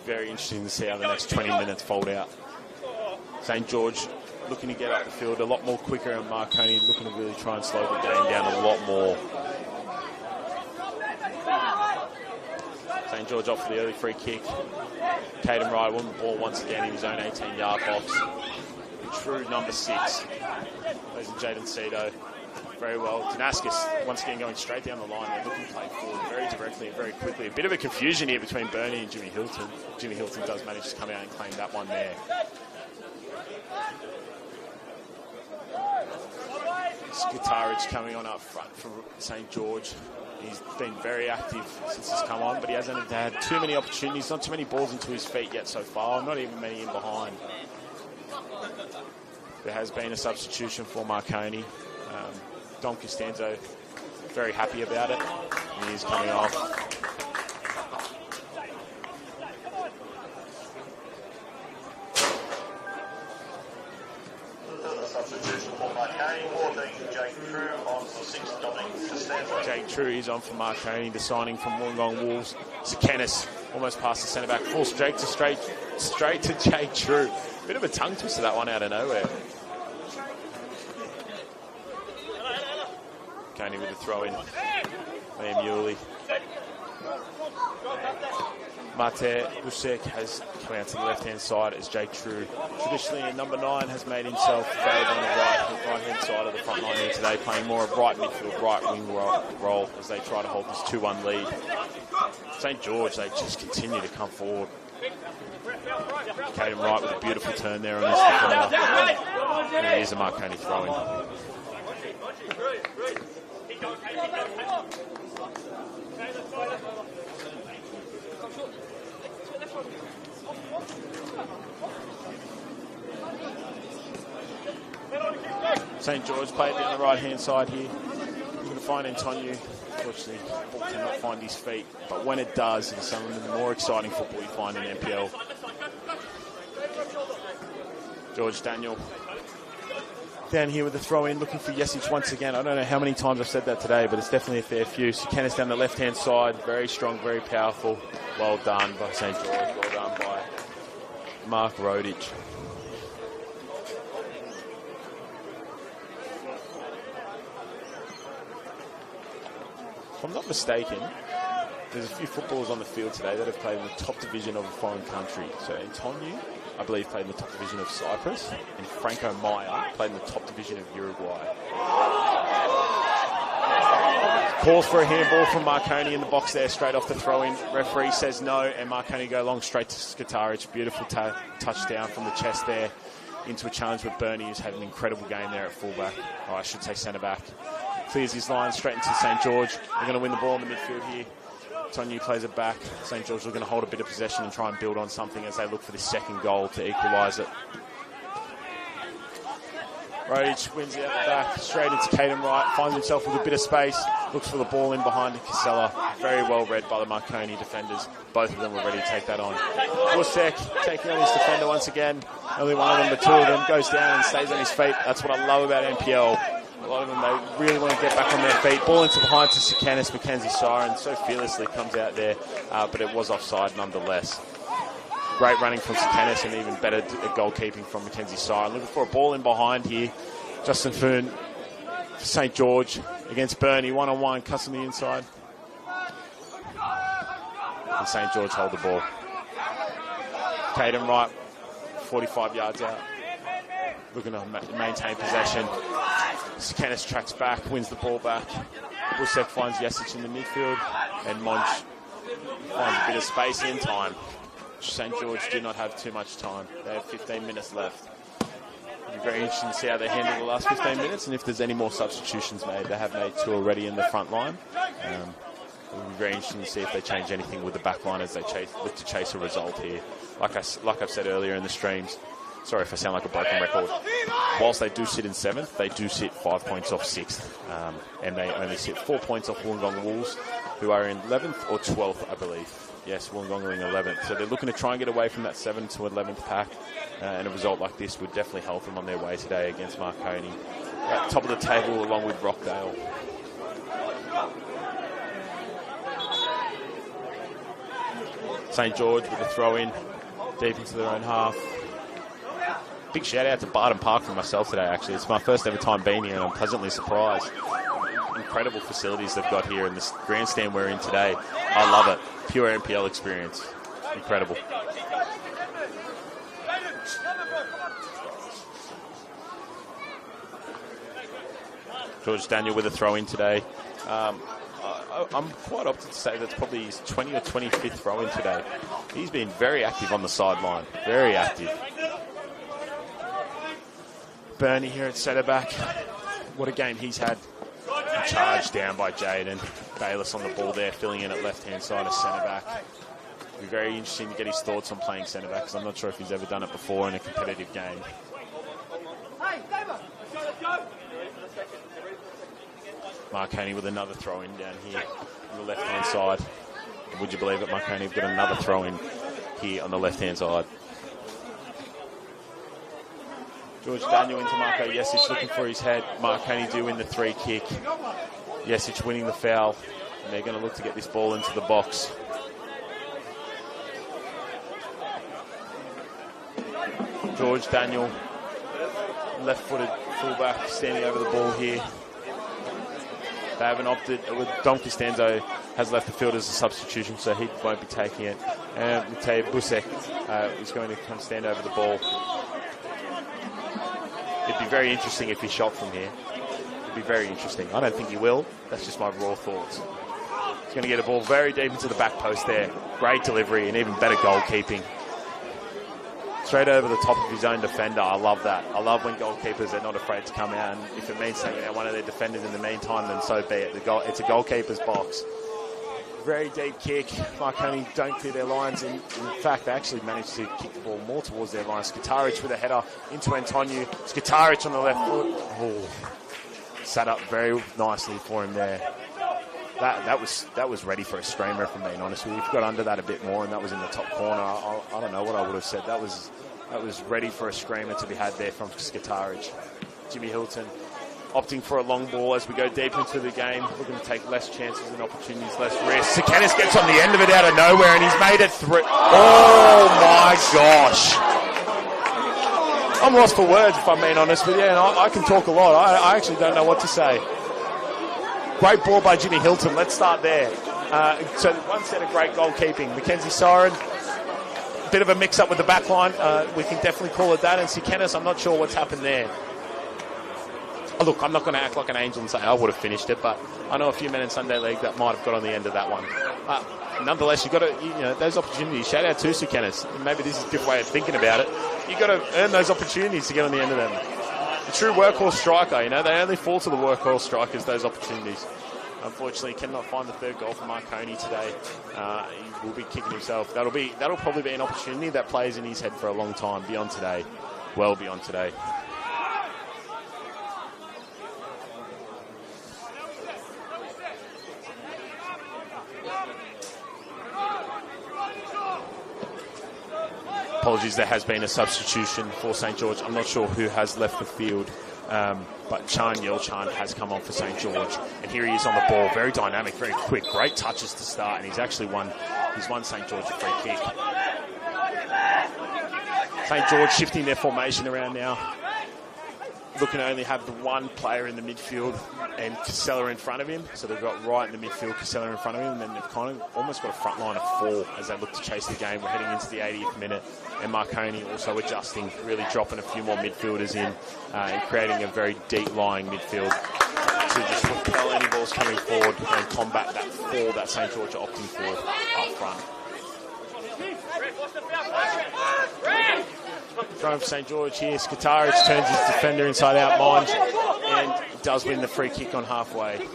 Very interesting to see how the next 20 minutes fold out. St. George looking to get up the field a lot more quicker, and Marconi looking to really try and slow the game down a lot more. St. George off for the early free kick. Caden Wright won the ball once again in his own 18-yard box. True number 6. Plays in Jaden Cito. Very well. Damascus once again going straight down the line. They're looking to play forward very directly and very quickly. A bit of a confusion here between Bernie and Jimmy Hilton. Jimmy Hilton does manage to come out and claim that one there. Skataric coming on up front for St. George. He's been very active since he's come on, but he hasn't had too many opportunities, not too many balls into his feet yet so far, not even many in behind. There has been a substitution for Marconi. Don Costanzo very happy about it. He is coming off. Substitution for Marconi, 14, Jake True on for 6, Dominic Costanzo. Jake True is on for Marconi, the signing from Wollongong Wolves. Sekenis almost past the centre back, full straight to Jake True. Bit of a tongue twister, that one out of nowhere. Coney with the throw in. Liam Yuli. Mate Busek has come out to the left-hand side as Jake True. Traditionally, number 9 has made himself available on the right-hand side of the front line here today, playing more of right midfield, right wing role as they try to hold this 2-1 lead. St. George, they just continue to come forward. Caden Wright with a beautiful turn there on this defender. And here's a Marconi throw-in. St. George played down the right-hand side here. We're going to find Antonio. Unfortunately, the ball cannot find his feet, but when it does, it's some of the more exciting football you find in NPL. George Daniel down here with the throw-in, looking for Yesic once again. I don't know how many times I've said that today, but it's definitely a fair few. Sukenis down the left-hand side, very strong, very powerful. Well done by St. George, well done by Mark Rodich. If I'm not mistaken, there's a few footballers on the field today that have played in the top division of a foreign country. So Antonio, I believe, played in the top division of Cyprus, and Franco Maya played in the top division of Uruguay. Calls for a handball from Marconi in the box there, straight off the throw-in. Referee says no, and Marconi go long straight to Skataric. Beautiful touchdown from the chest there into a challenge with Bernie, who's had an incredible game there at fullback. Oh, I should say centre-back. Clears his line straight into St. George. They're going to win the ball in the midfield here. Tonyu plays it back. St. George are going to hold a bit of possession and try and build on something as they look for the second goal to equalise it. Rodich wins it at the back, straight into Caden Wright, finds himself with a bit of space, looks for the ball in behind Casella. Very well read by the Marconi defenders. Both of them were ready to take that on. Busek taking on his defender once again. Only one of them, but two of them, goes down and stays on his feet. That's what I love about NPL. A lot of them, they really want to get back on their feet. Ball into behind to Sikanis. Mackenzie Siren so fearlessly comes out there, but it was offside nonetheless. Great running from Sikanis and even better goalkeeping from Mackenzie Siren. Looking for a ball in behind here. Justin Foon for St. George against Bernie. One-on-one, cuts on the inside. And St. George hold the ball. Caden Wright, 45 yards out. Looking to maintain possession. Sikanis tracks back, wins the ball back. Busek finds Jesic in the midfield. And Monge finds a bit of space in time. St. George do not have too much time. They have 15 minutes left. It'll be very interesting to see how they handle the last 15 minutes and if there's any more substitutions made. They have made 2 already in the front line. It'll be very interesting to see if they change anything with the back line as they look to chase a result here. Like I've said earlier in the streams, sorry if I sound like a broken record, whilst they do sit in 7th, they do sit 5 points off 6th. And they only sit 4 points off Wollongong Wolves, who are in 11th or 12th, I believe. Yes, Wollongong are in 11th. So they're looking to try and get away from that 7th to 11th pack. And a result like this would definitely help them on their way today against Marconi. At top of the table along with Rockdale. St. George with a throw-in deep into their own half. Big shout-out to Barton Park for myself today, actually. It's my first ever time being here and I'm pleasantly surprised. Incredible facilities they've got here in this grandstand we're in today. I love it. Pure NPL experience. Incredible. George Daniel with a throw-in today. I'm quite opted to say that's probably his 20 or 25th throw-in today. He's been very active on the sideline. Very active. Bernie here at centre-back. What a game he's had. Charged down by Jaden. Bayless on the ball there, filling in at left-hand side as centre-back. It'll be very interesting to get his thoughts on playing centre-back, because I'm not sure if he's ever done it before in a competitive game. Marconi with another throw-in down here on the left-hand side. And would you believe it, Marconi have got another throw-in here on the left-hand side. George Daniel into Marco Jesic looking for his head. Marconi do win the 3 kick. Jesic winning the foul. And they're going to look to get this ball into the box. George Daniel, left-footed fullback, standing over the ball here. They haven't opted. Dom Costanzo has left the field as a substitution, so he won't be taking it. And Matej Busek is going to come stand over the ball. It'd be very interesting if he shot from here. It'd be very interesting. I don't think he will. That's just my raw thoughts. He's going to get a ball very deep into the back post there. Great delivery and even better goalkeeping. Straight over the top of his own defender. I love that. I love when goalkeepers are not afraid to come out. And if it means taking out one of their defenders in the meantime, then so be it. It's a goalkeeper's box. Very deep kick. Marconi don't clear their lines. In fact, they actually managed to kick the ball more towards their lines. Skitaric with a header into Antoniu. Skitaric on the left foot. Oh, sat up very nicely for him there. That was ready for a screamer, if I'm being honest with you. If you got under that a bit more and that was in the top corner, I don't know what I would have said. That was ready for a screamer to be had there from Skitaric. Jimmy Hilton opting for a long ball as we go deep into the game. Looking to take less chances and opportunities, less risk. Sikanis gets on the end of it out of nowhere and he's made it through. Oh my gosh. I'm lost for words, if I'm being honest with you, and I can talk a lot. I actually don't know what to say. Great ball by Jimmy Hilton. Let's start there. So one set of great goalkeeping. Mackenzie Siren, bit of a mix-up with the back line. We can definitely call it that. And Sikanis, I'm not sure what's happened there. Oh, look, I'm not going to act like an angel and say I would have finished it, but I know a few men in Sunday League that might have got on the end of that one. Nonetheless, you've got to, those opportunities. Shout out to Sikanis. Maybe this is a different way of thinking about it. You've got to earn those opportunities to get on the end of them. The true workhorse striker, they only fall to the workhorse strikers, those opportunities. Unfortunately, cannot find the third goal for Marconi today. He will be kicking himself. That'll probably be an opportunity that plays in his head for a long time, beyond today. Well beyond today. Apologies, there has been a substitution for St. George. I'm not sure who has left the field, but Chan Yelchan has come on for St. George. And here he is on the ball, very dynamic, very quick, great touches to start, and he's actually won St. George a free kick. St. George shifting their formation around now. Looking to only have the one player in the midfield and Casella in front of him. So they've got Wright in the midfield, Casella in front of him, and then they've kind of almost got a front line of 4 as they look to chase the game. We're heading into the 80th minute, and Marconi also adjusting, really dropping a few more midfielders in and creating a very deep-lying midfield to just repel any balls coming forward and combat that 4 that St. George are opting for up front. Throwing for St. George here. Skataric turns his defender inside out, Monge, and does win the free kick on halfway. He's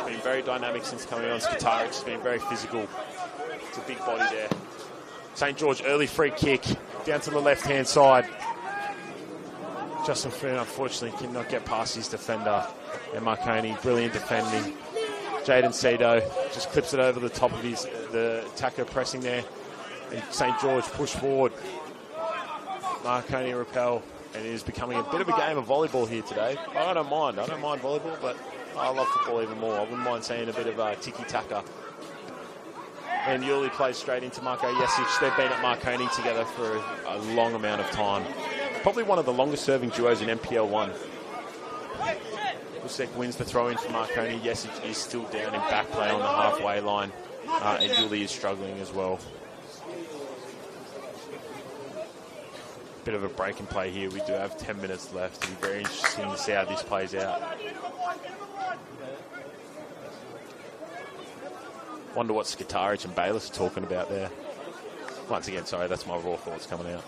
been very dynamic since coming on. Skataric has been very physical. It's a big body there. St. George early free kick down to the left-hand side. Justin Foon unfortunately cannot get past his defender. And Marconi, brilliant defending. Jaden Cito just clips it over the top of the attacker pressing there. And St. George push forward. Marconi repel, and it is becoming a bit of a game of volleyball here today. I don't mind volleyball, but I love football even more. I wouldn't mind seeing a bit of tiki-taka. And Yuli plays straight into Marco Jesic. They've been at Marconi together for a long amount of time. Probably one of the longest serving duos in NPL 1. Usek wins the throw in for Marconi. Jesic is still down in back play on the halfway line, and Yuli is struggling as well. Bit of a break and play here. We do have 10 minutes left. It'll be very interesting to see how this plays out. Wonder what Skataric and Bayless are talking about there. Once again, sorry, that's my raw thoughts coming out.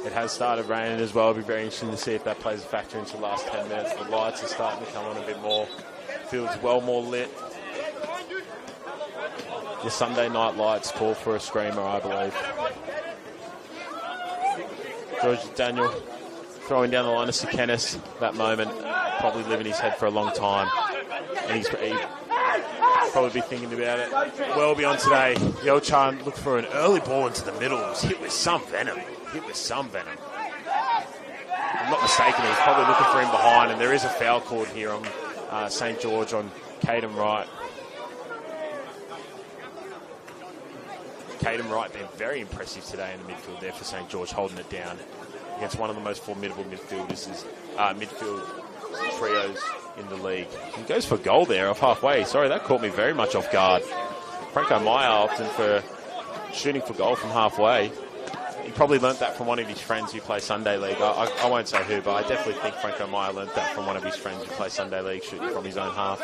It has started raining as well. It'll be very interesting to see if that plays a factor into the last 10 minutes. The lights are starting to come on a bit more. Field's well more lit. The Sunday night lights call for a screamer, I believe. George Daniel throwing down the line to Sikenis. That moment, probably living his head for a long time. And he's probably be thinking about it well beyond today. Yelchan looked for an early ball into the middle. It was hit with some venom. If I'm not mistaken, he was probably looking for him behind, and there is a foul called here on St. George on Caden Wright. Caden Wright been very impressive today in the midfield there for St. George, holding it down against one of the most formidable midfield trios in the league. He goes for goal there off halfway. Sorry, that caught me very much off guard. Franco Meyer opting for shooting for goal from halfway. He probably learnt that from one of his friends who plays Sunday League. I won't say who, but I definitely think Franco Meyer learnt that from one of his friends who plays Sunday League, shooting from his own half.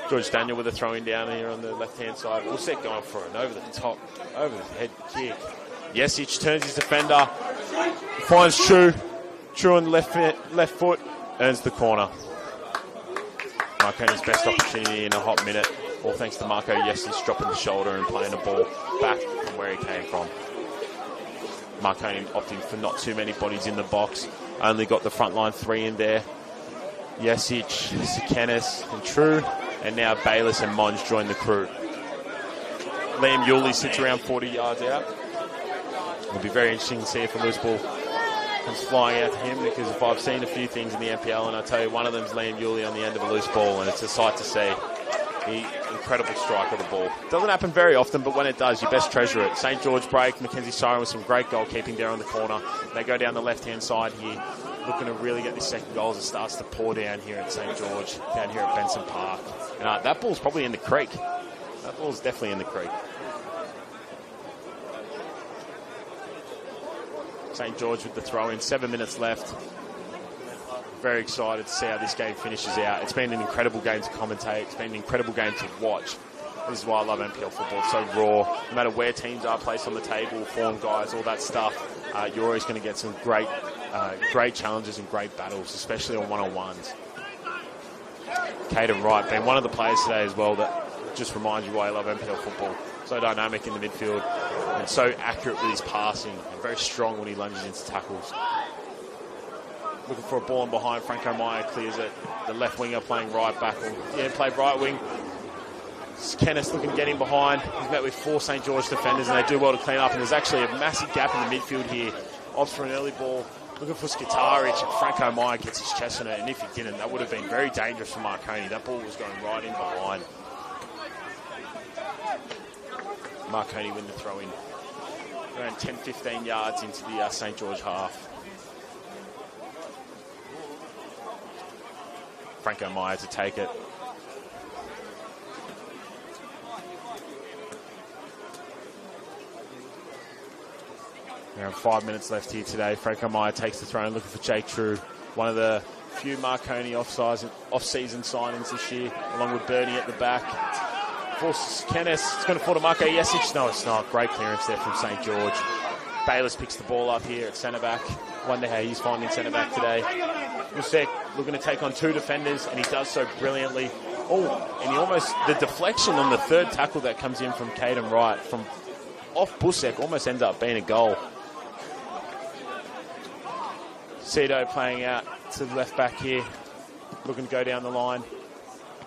George Daniel with a throw-in down here on the left-hand side. Usek going for an over-the-top, over-the-head kick. Jesic turns his defender, finds True. True on the left foot, earns the corner. Marconi's best opportunity in a hot minute, all thanks to Marco Jesic dropping the shoulder and playing the ball back from where he came from. Marconi opting for not too many bodies in the box. Only got the front line 3 in there. Jesic, Sikenis, and True. And now Bayless and Monge join the crew. Liam Yuli sits around 40 yards out. It'll be very interesting to see if a loose ball comes flying out to him, because if I've seen a few things in the NPL, and I tell you, one of them is Liam Yuli on the end of a loose ball, and it's a sight to see. Incredible strike of the ball. Doesn't happen very often, but when it does, you best treasure it. St. George break, Mackenzie Siren with some great goalkeeping there on the corner. They go down the left-hand side here, looking to really get this second goal as it starts to pour down here at St. George, down here at Benson Park. And that ball's probably in the creek. That ball's definitely in the creek. St. George with the throw-in, 7 minutes left. Very excited to see how this game finishes out. It's been an incredible game to commentate. It's been an incredible game to watch. This is why I love NPL football. It's so raw. No matter where teams are placed on the table, form guys, all that stuff, you're always going to get some great challenges and great battles, especially on one-on-ones. Caden Wright being one of the players today as well that just reminds you why I love NPL football. So dynamic in the midfield and so accurate with his passing and very strong when he lunges into tackles. Looking for a ball in behind. Franco Meyer clears it. The left winger playing right back. Played right wing. Kenneth looking to get in behind. He's met with 4 St. George defenders, and they do well to clean up. And there's actually a massive gap in the midfield here. Opts for an early ball. Looking for Skitaric, and Franco Meyer gets his chest on it. And if he didn't, that would have been very dangerous for Marconi. That ball was going right in behind. Marconi win the throw in. Around 10-15 yards into the St. George half. Franco Meyer to take it. Around 5 minutes left here today. Franco Meyer takes the throw, looking for Jake True, one of the few Marconi off-season signings this year, along with Bernie at the back. Forces Kenneth. It's going to fall to Marco Jesic. No, it's not. Great clearance there from St. George. Bayless picks the ball up here at centre-back. Wonder how he's finding centre-back today. Musek looking to take on 2 defenders, and he does so brilliantly. Oh, and he almost, the deflection on the third tackle that comes in from Caden Wright from off Busek almost ends up being a goal. Cito playing out to the left back here, looking to go down the line.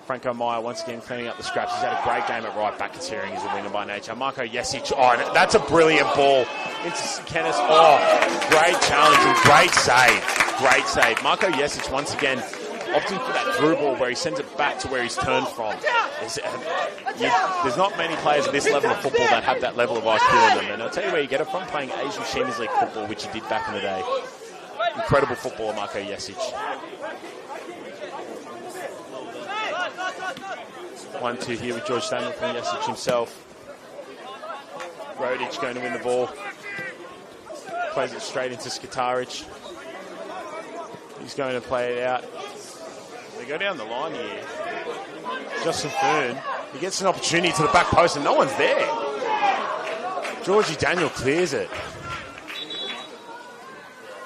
Franco Meyer once again cleaning up the scraps. He's had a great game at right back, considering he's a winger by nature. Marco Jesic, oh, that's a brilliant ball into Kenneth. Oh, great challenge and great save. Great save. Marco Jesic once again opting for that through ball where he sends it back to where he's turned from. There's not many players at this level of football that have that level of IQ in them. And I'll tell you where you get it from, playing Asian Champions League football, which he did back in the day. Incredible footballer, Marco Jesic. 1-2 here with George Daniel from Jesic himself. Rodic going to win the ball. Plays it straight into Skitaric. He's going to play it out. They go down the line here. Justin Fern, he gets an opportunity to the back post and no one's there. Georgie Daniel clears it.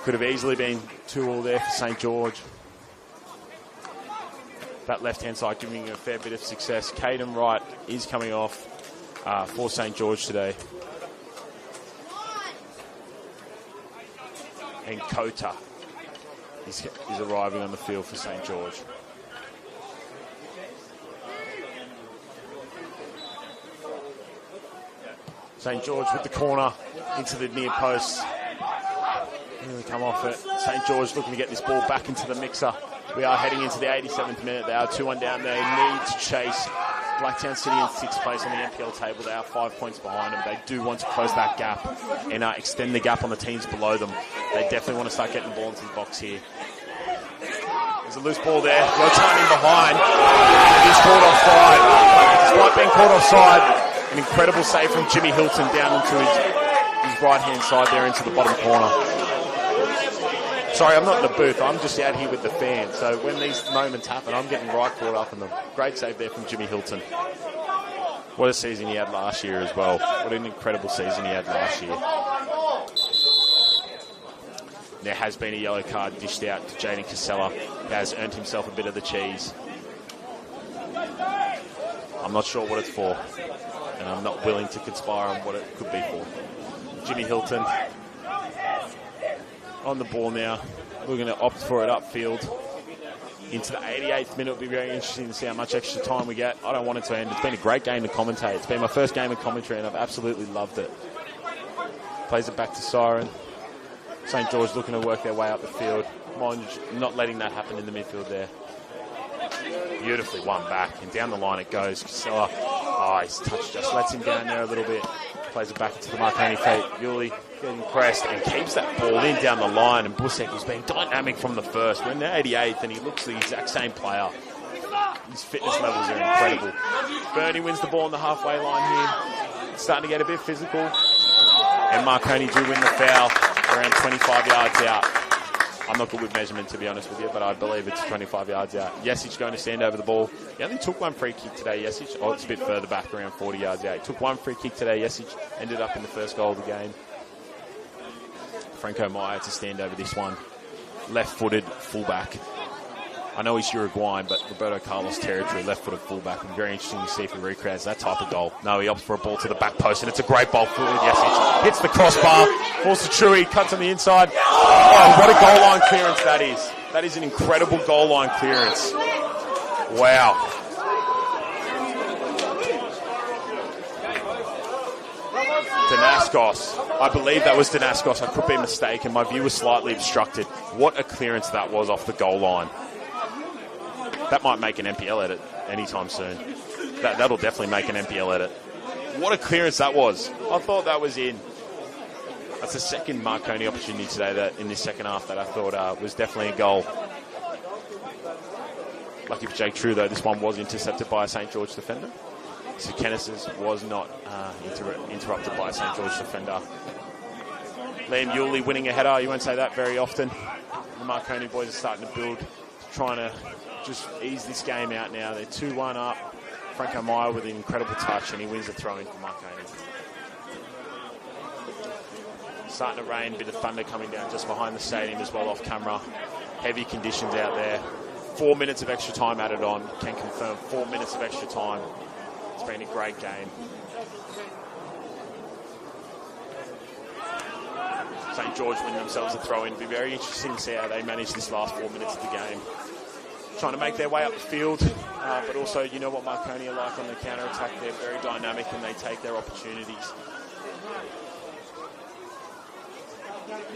Could have easily been 2-2 there for St. George. That left-hand side giving him a fair bit of success. Caden Wright is coming off for St. George today. And Kota is arriving on the field for St. George. St. George with the corner into the near post. Really come off it. St. George looking to get this ball back into the mixer. We are heading into the 87th minute. They are 2-1 down. They need to chase Blacktown City in 6th place on the NPL table. They are 5 points behind them. They do want to close that gap and extend the gap on the teams below them. They definitely want to start getting the ball into the box here. There's a loose ball there. Rotan in behind. He's caught offside. Despite being caught offside, an incredible save from Jimmy Hilton down into his right-hand side there into the bottom corner. Sorry, I'm not in the booth. I'm just out here with the fans. So when these moments happen, I'm getting right caught up in them. Great save there from Jimmy Hilton. What a season he had last year as well. What an incredible season he had last year. There has been a yellow card dished out to Jaden Casella. He has earned himself a bit of the cheese. I'm not sure what it's for, and I'm not willing to conspire on what it could be for. Jimmy Hilton on the ball now, looking to opt for it upfield. Into the 88th minute, it'll be very interesting to see how much extra time we get. I don't want it to end. It's been a great game to commentate. It's been my first game of commentary, and I've absolutely loved it. Plays it back to Siren. St. George looking to work their way up the field. Monge not letting that happen in the midfield there. Beautifully won back, and down the line it goes. Casella, his touch just lets him down there a little bit. Plays it back into the Marconi feet. Yuli getting pressed and keeps that ball in down the line. And Busek was being dynamic from the first. We're in the 88th, and he looks the exact same player. His fitness levels are incredible. Bernie wins the ball on the halfway line here. It's starting to get a bit physical. And Marconi do win the foul around 25 yards out. I'm not good with measurement, to be honest with you, but I believe it's 25 yards out. Jesic going to stand over the ball. He only took one free kick today, Jesic. Oh, it's a bit further back, around 40 yards out. He took one free kick today, Jesic. Ended up in the first goal of the game. Franco Meyer to stand over this one. Left-footed fullback. I know he's Uruguayan, but Roberto Carlos territory, left-footed fullback. And very interesting to see if he recreates that type of goal. No, he opts for a ball to the back post, and it's a great ball for Jesic. Hits the crossbar, falls to Chewy, cuts on the inside. Oh, what a goal line clearance that is. That is an incredible goal line clearance. Wow. Danaskos. I believe that was Danaskos. I could be mistaken. My view was slightly obstructed. What a clearance that was off the goal line. That might make an NPL edit anytime soon. That'll definitely make an NPL edit. What a clearance that was. I thought that was in. That's the second Marconi opportunity today that in this second half that I thought was definitely a goal. Lucky for Jake True, though, this one was intercepted by a St. George defender. So Kenneth's was not interrupted by a St. George defender. Liam Yulee winning a header. You won't say that very often. The Marconi boys are starting to build, trying to just ease this game out now. They're 2-1 up. Franco Meyer with an incredible touch, and he wins the throw-in for Marconi. Starting to rain, bit of thunder coming down just behind the stadium as well off camera. Heavy conditions out there. 4 minutes of extra time added on. Can confirm 4 minutes of extra time. It's been a great game. St. George win themselves a throw-in. It'll be very interesting to see how they manage this last 4 minutes of the game. Trying to make their way up the field, but also, you know what Marconi are like on the counter-attack. They're very dynamic and they take their opportunities.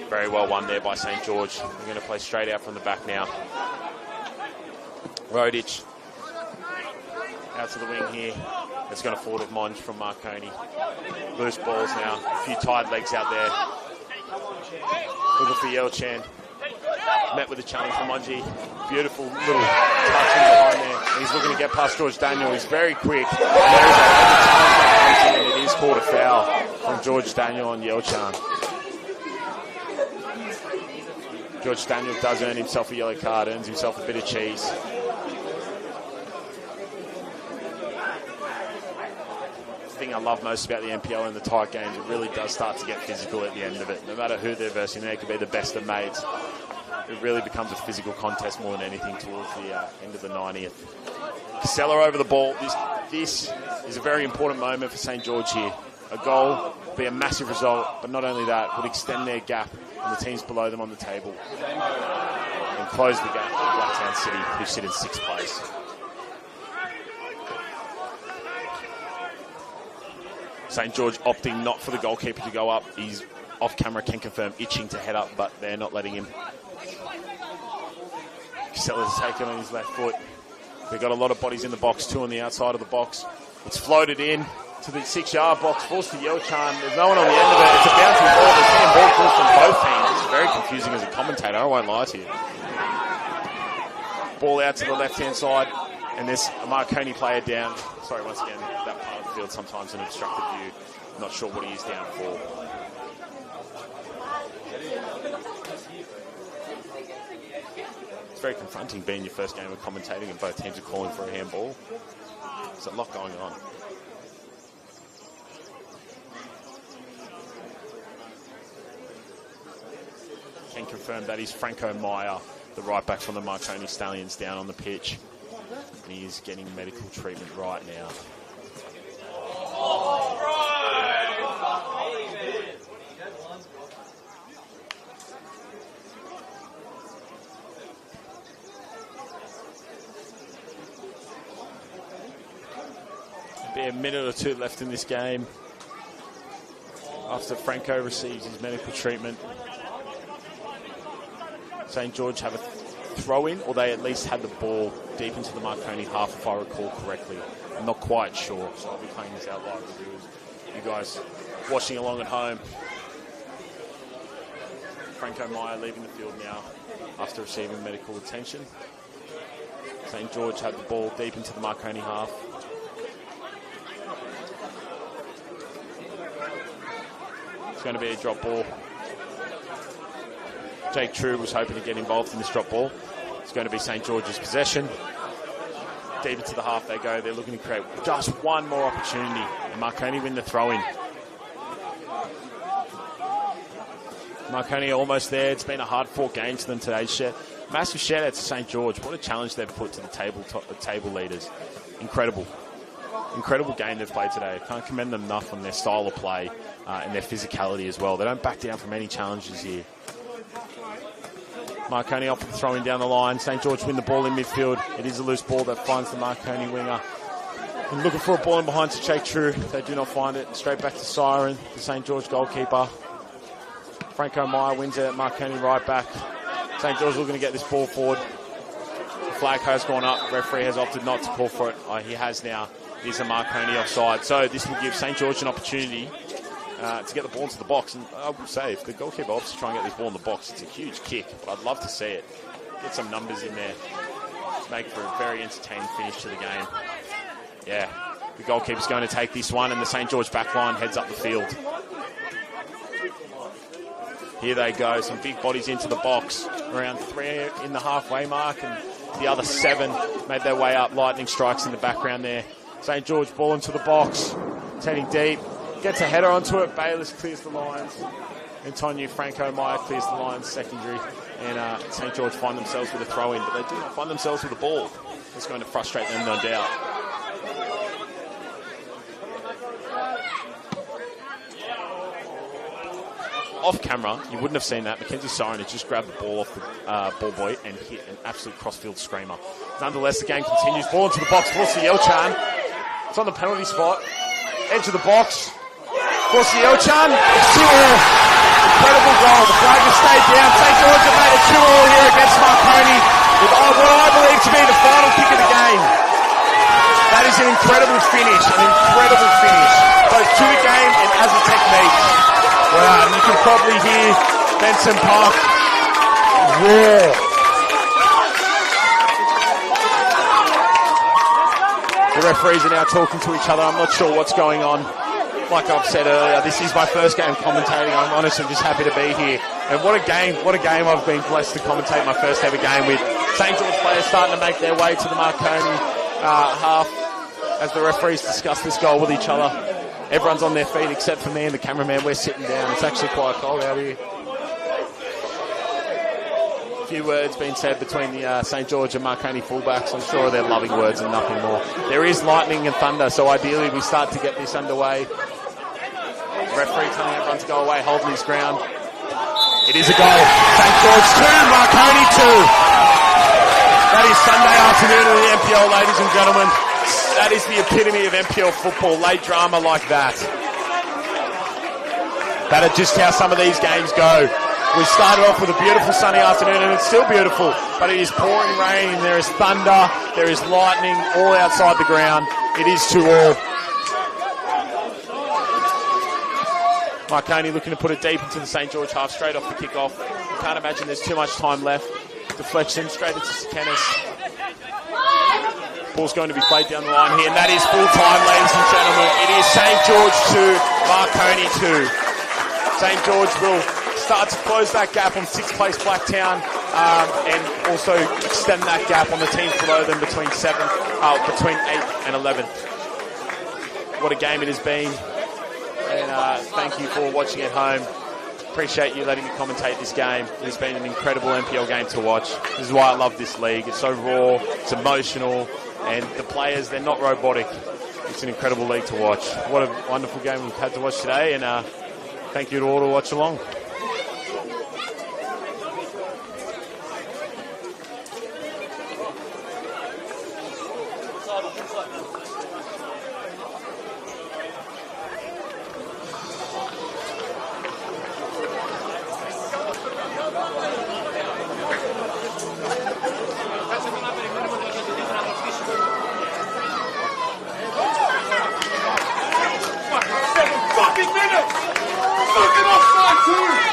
Very well won there by St. George. They're going to play straight out from the back now. Rodich out to the wing here. It's going to forward with Monge from Marconi. Loose balls now. A few tired legs out there. Looking for Yelchan. Met with a challenge from Monji. Beautiful little touch in behind there. He's looking to get past George Daniel. He's very quick. And it is called a foul from George Daniel on Yelchan. George Daniel does earn himself a yellow card, earns himself a bit of cheese. The thing I love most about the NPL in the tight games, it really does start to get physical at the end of it. No matter who they're versing, they could be the best of mates. It really becomes a physical contest more than anything towards the end of the 90th. Casella over the ball. This is a very important moment for St. George here. A goal would be a massive result, but not only that, would extend their gap and the teams below them on the table and close the gap to Blacktown City, who sit in 6th place. St. George opting not for the goalkeeper to go up. He's off camera, can confirm, itching to head up, but they're not letting him. Casella's taken on his left foot. They've got a lot of bodies in the box, 2 on the outside of the box. It's floated in to the 6-yard box, forced to Yelchan. There's no one on the end of it. It's a bouncing ball. There's handball calls from both teams. It's very confusing as a commentator, I won't lie to you. Ball out to the left-hand side, and there's a Marconi player down. Sorry, once again, that part of the field sometimes an obstructed view. I'm not sure what he is down for. It's very confronting being your first game of commentating and both teams are calling for a handball. There's a lot going on. Can confirm that is Franco Meyer, the right back from the Marconi Stallions, down on the pitch. And he is getting medical treatment right now. Be a minute or two left in this game after Franco receives his medical treatment. St. George have a throw-in, or they at least had the ball deep into the Marconi half, if I recall correctly. I'm not quite sure, so I'll be playing this out live with you guys watching along at home. Franco Meyer leaving the field now after receiving medical attention. St. George had the ball deep into the Marconi half. It's going to be a drop ball. Jake True was hoping to get involved in this drop ball. It's going to be St. George's possession. Deep into the half they go. They're looking to create just one more opportunity. And Marconi win the throw-in. Marconi almost there. It's been a hard-fought game to them today. Massive shout-out to St. George. What a challenge they've put to the table leaders. Incredible. Incredible game they've played today. I can't commend them enough on their style of play and their physicality as well. They don't back down from any challenges here. Marconi off the throw-in down the line. St. George win the ball in midfield. It is a loose ball that finds the Marconi winger. And looking for a ball in behind to Jake True. They do not find it. Straight back to Siren, the St. George goalkeeper. Franco Meyer wins it. Marconi right back. St. George looking to get this ball forward. The flag has gone up. Referee has opted not to call for it. He has now. It is a Marconi offside. So this will give St. George an opportunity to get the ball into the box. And I will say, if the goalkeeper opts to try and get this ball in the box, it's a huge kick. But I'd love to see it. Get some numbers in there. Make for a very entertaining finish to the game. Yeah, the goalkeeper's going to take this one, and the St. George backline heads up the field. Here they go, some big bodies into the box. Around 3 in the halfway mark, and the other 7 made their way up. Lightning strikes in the background there. St. George ball into the box. It's heading deep. Gets a header onto it. Bayless clears the lines. Antonio Franco Meyer clears the lines, secondary. And St. George find themselves with a throw-in, but they do not find themselves with a ball. It's going to frustrate them, no doubt. Off camera, you wouldn't have seen that. Mackenzie Siren had just grabbed the ball off the ball boy and hit an absolute crossfield screamer. Nonetheless, the game continues. Ball into the box. Yelchan. It's on the penalty spot. Edge of the box. Yelchan. It's 2-2. Incredible goal. The flag has stayed down. St. George have made it 2-2 here against Marconi with what I believe to be the final kick of the game. That is an incredible finish. Both to the game and as a technique. Wow, and you can probably hear Benson Park roar. The referees are now talking to each other. I'm not sure what's going on. Like I've said earlier, this is my first game commentating. I'm honestly just happy to be here. And what a game I've been blessed to commentate my first ever game with. St. George players starting to make their way to the Marconi half as the referees discuss this goal with each other. Everyone's on their feet except for me and the cameraman. We're sitting down. It's actually quite cold out here. A few words being said between the St. George and Marconi fullbacks. I'm sure they're loving words and nothing more. There is lightning and thunder, so ideally we start to get this underway. Referee telling everyone to go away, holding his ground. It is a goal. St. George 2, Marconi 2. That is Sunday afternoon in the NPL, ladies and gentlemen. That is the epitome of NPL football, late drama like that. That is just how some of these games go. We started off with a beautiful sunny afternoon, and it's still beautiful, but it is pouring rain, there is thunder, there is lightning all outside the ground. It is 2-2. Marconi looking to put it deep into the St. George half, straight off the kickoff. You can't imagine there's too much time left. Deflection straight into Sekenis. Ball's going to be played down the line here, and that is full time, ladies and gentlemen. It is St. George 2, Marconi 2. St. George will start to close that gap on 6th place Blacktown, and also extend that gap on the teams below them between 8th and 11th. What a game it has been, and thank you for watching at home. Appreciate you letting me commentate this game. It has been an incredible NPL game to watch. This is why I love this league. It's so raw, it's emotional, and the players, they're not robotic. It's an incredible league to watch. What a wonderful game we've had to watch today, and thank you to all to watch along. Fucking minutes! Fucking offside too!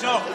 Joe.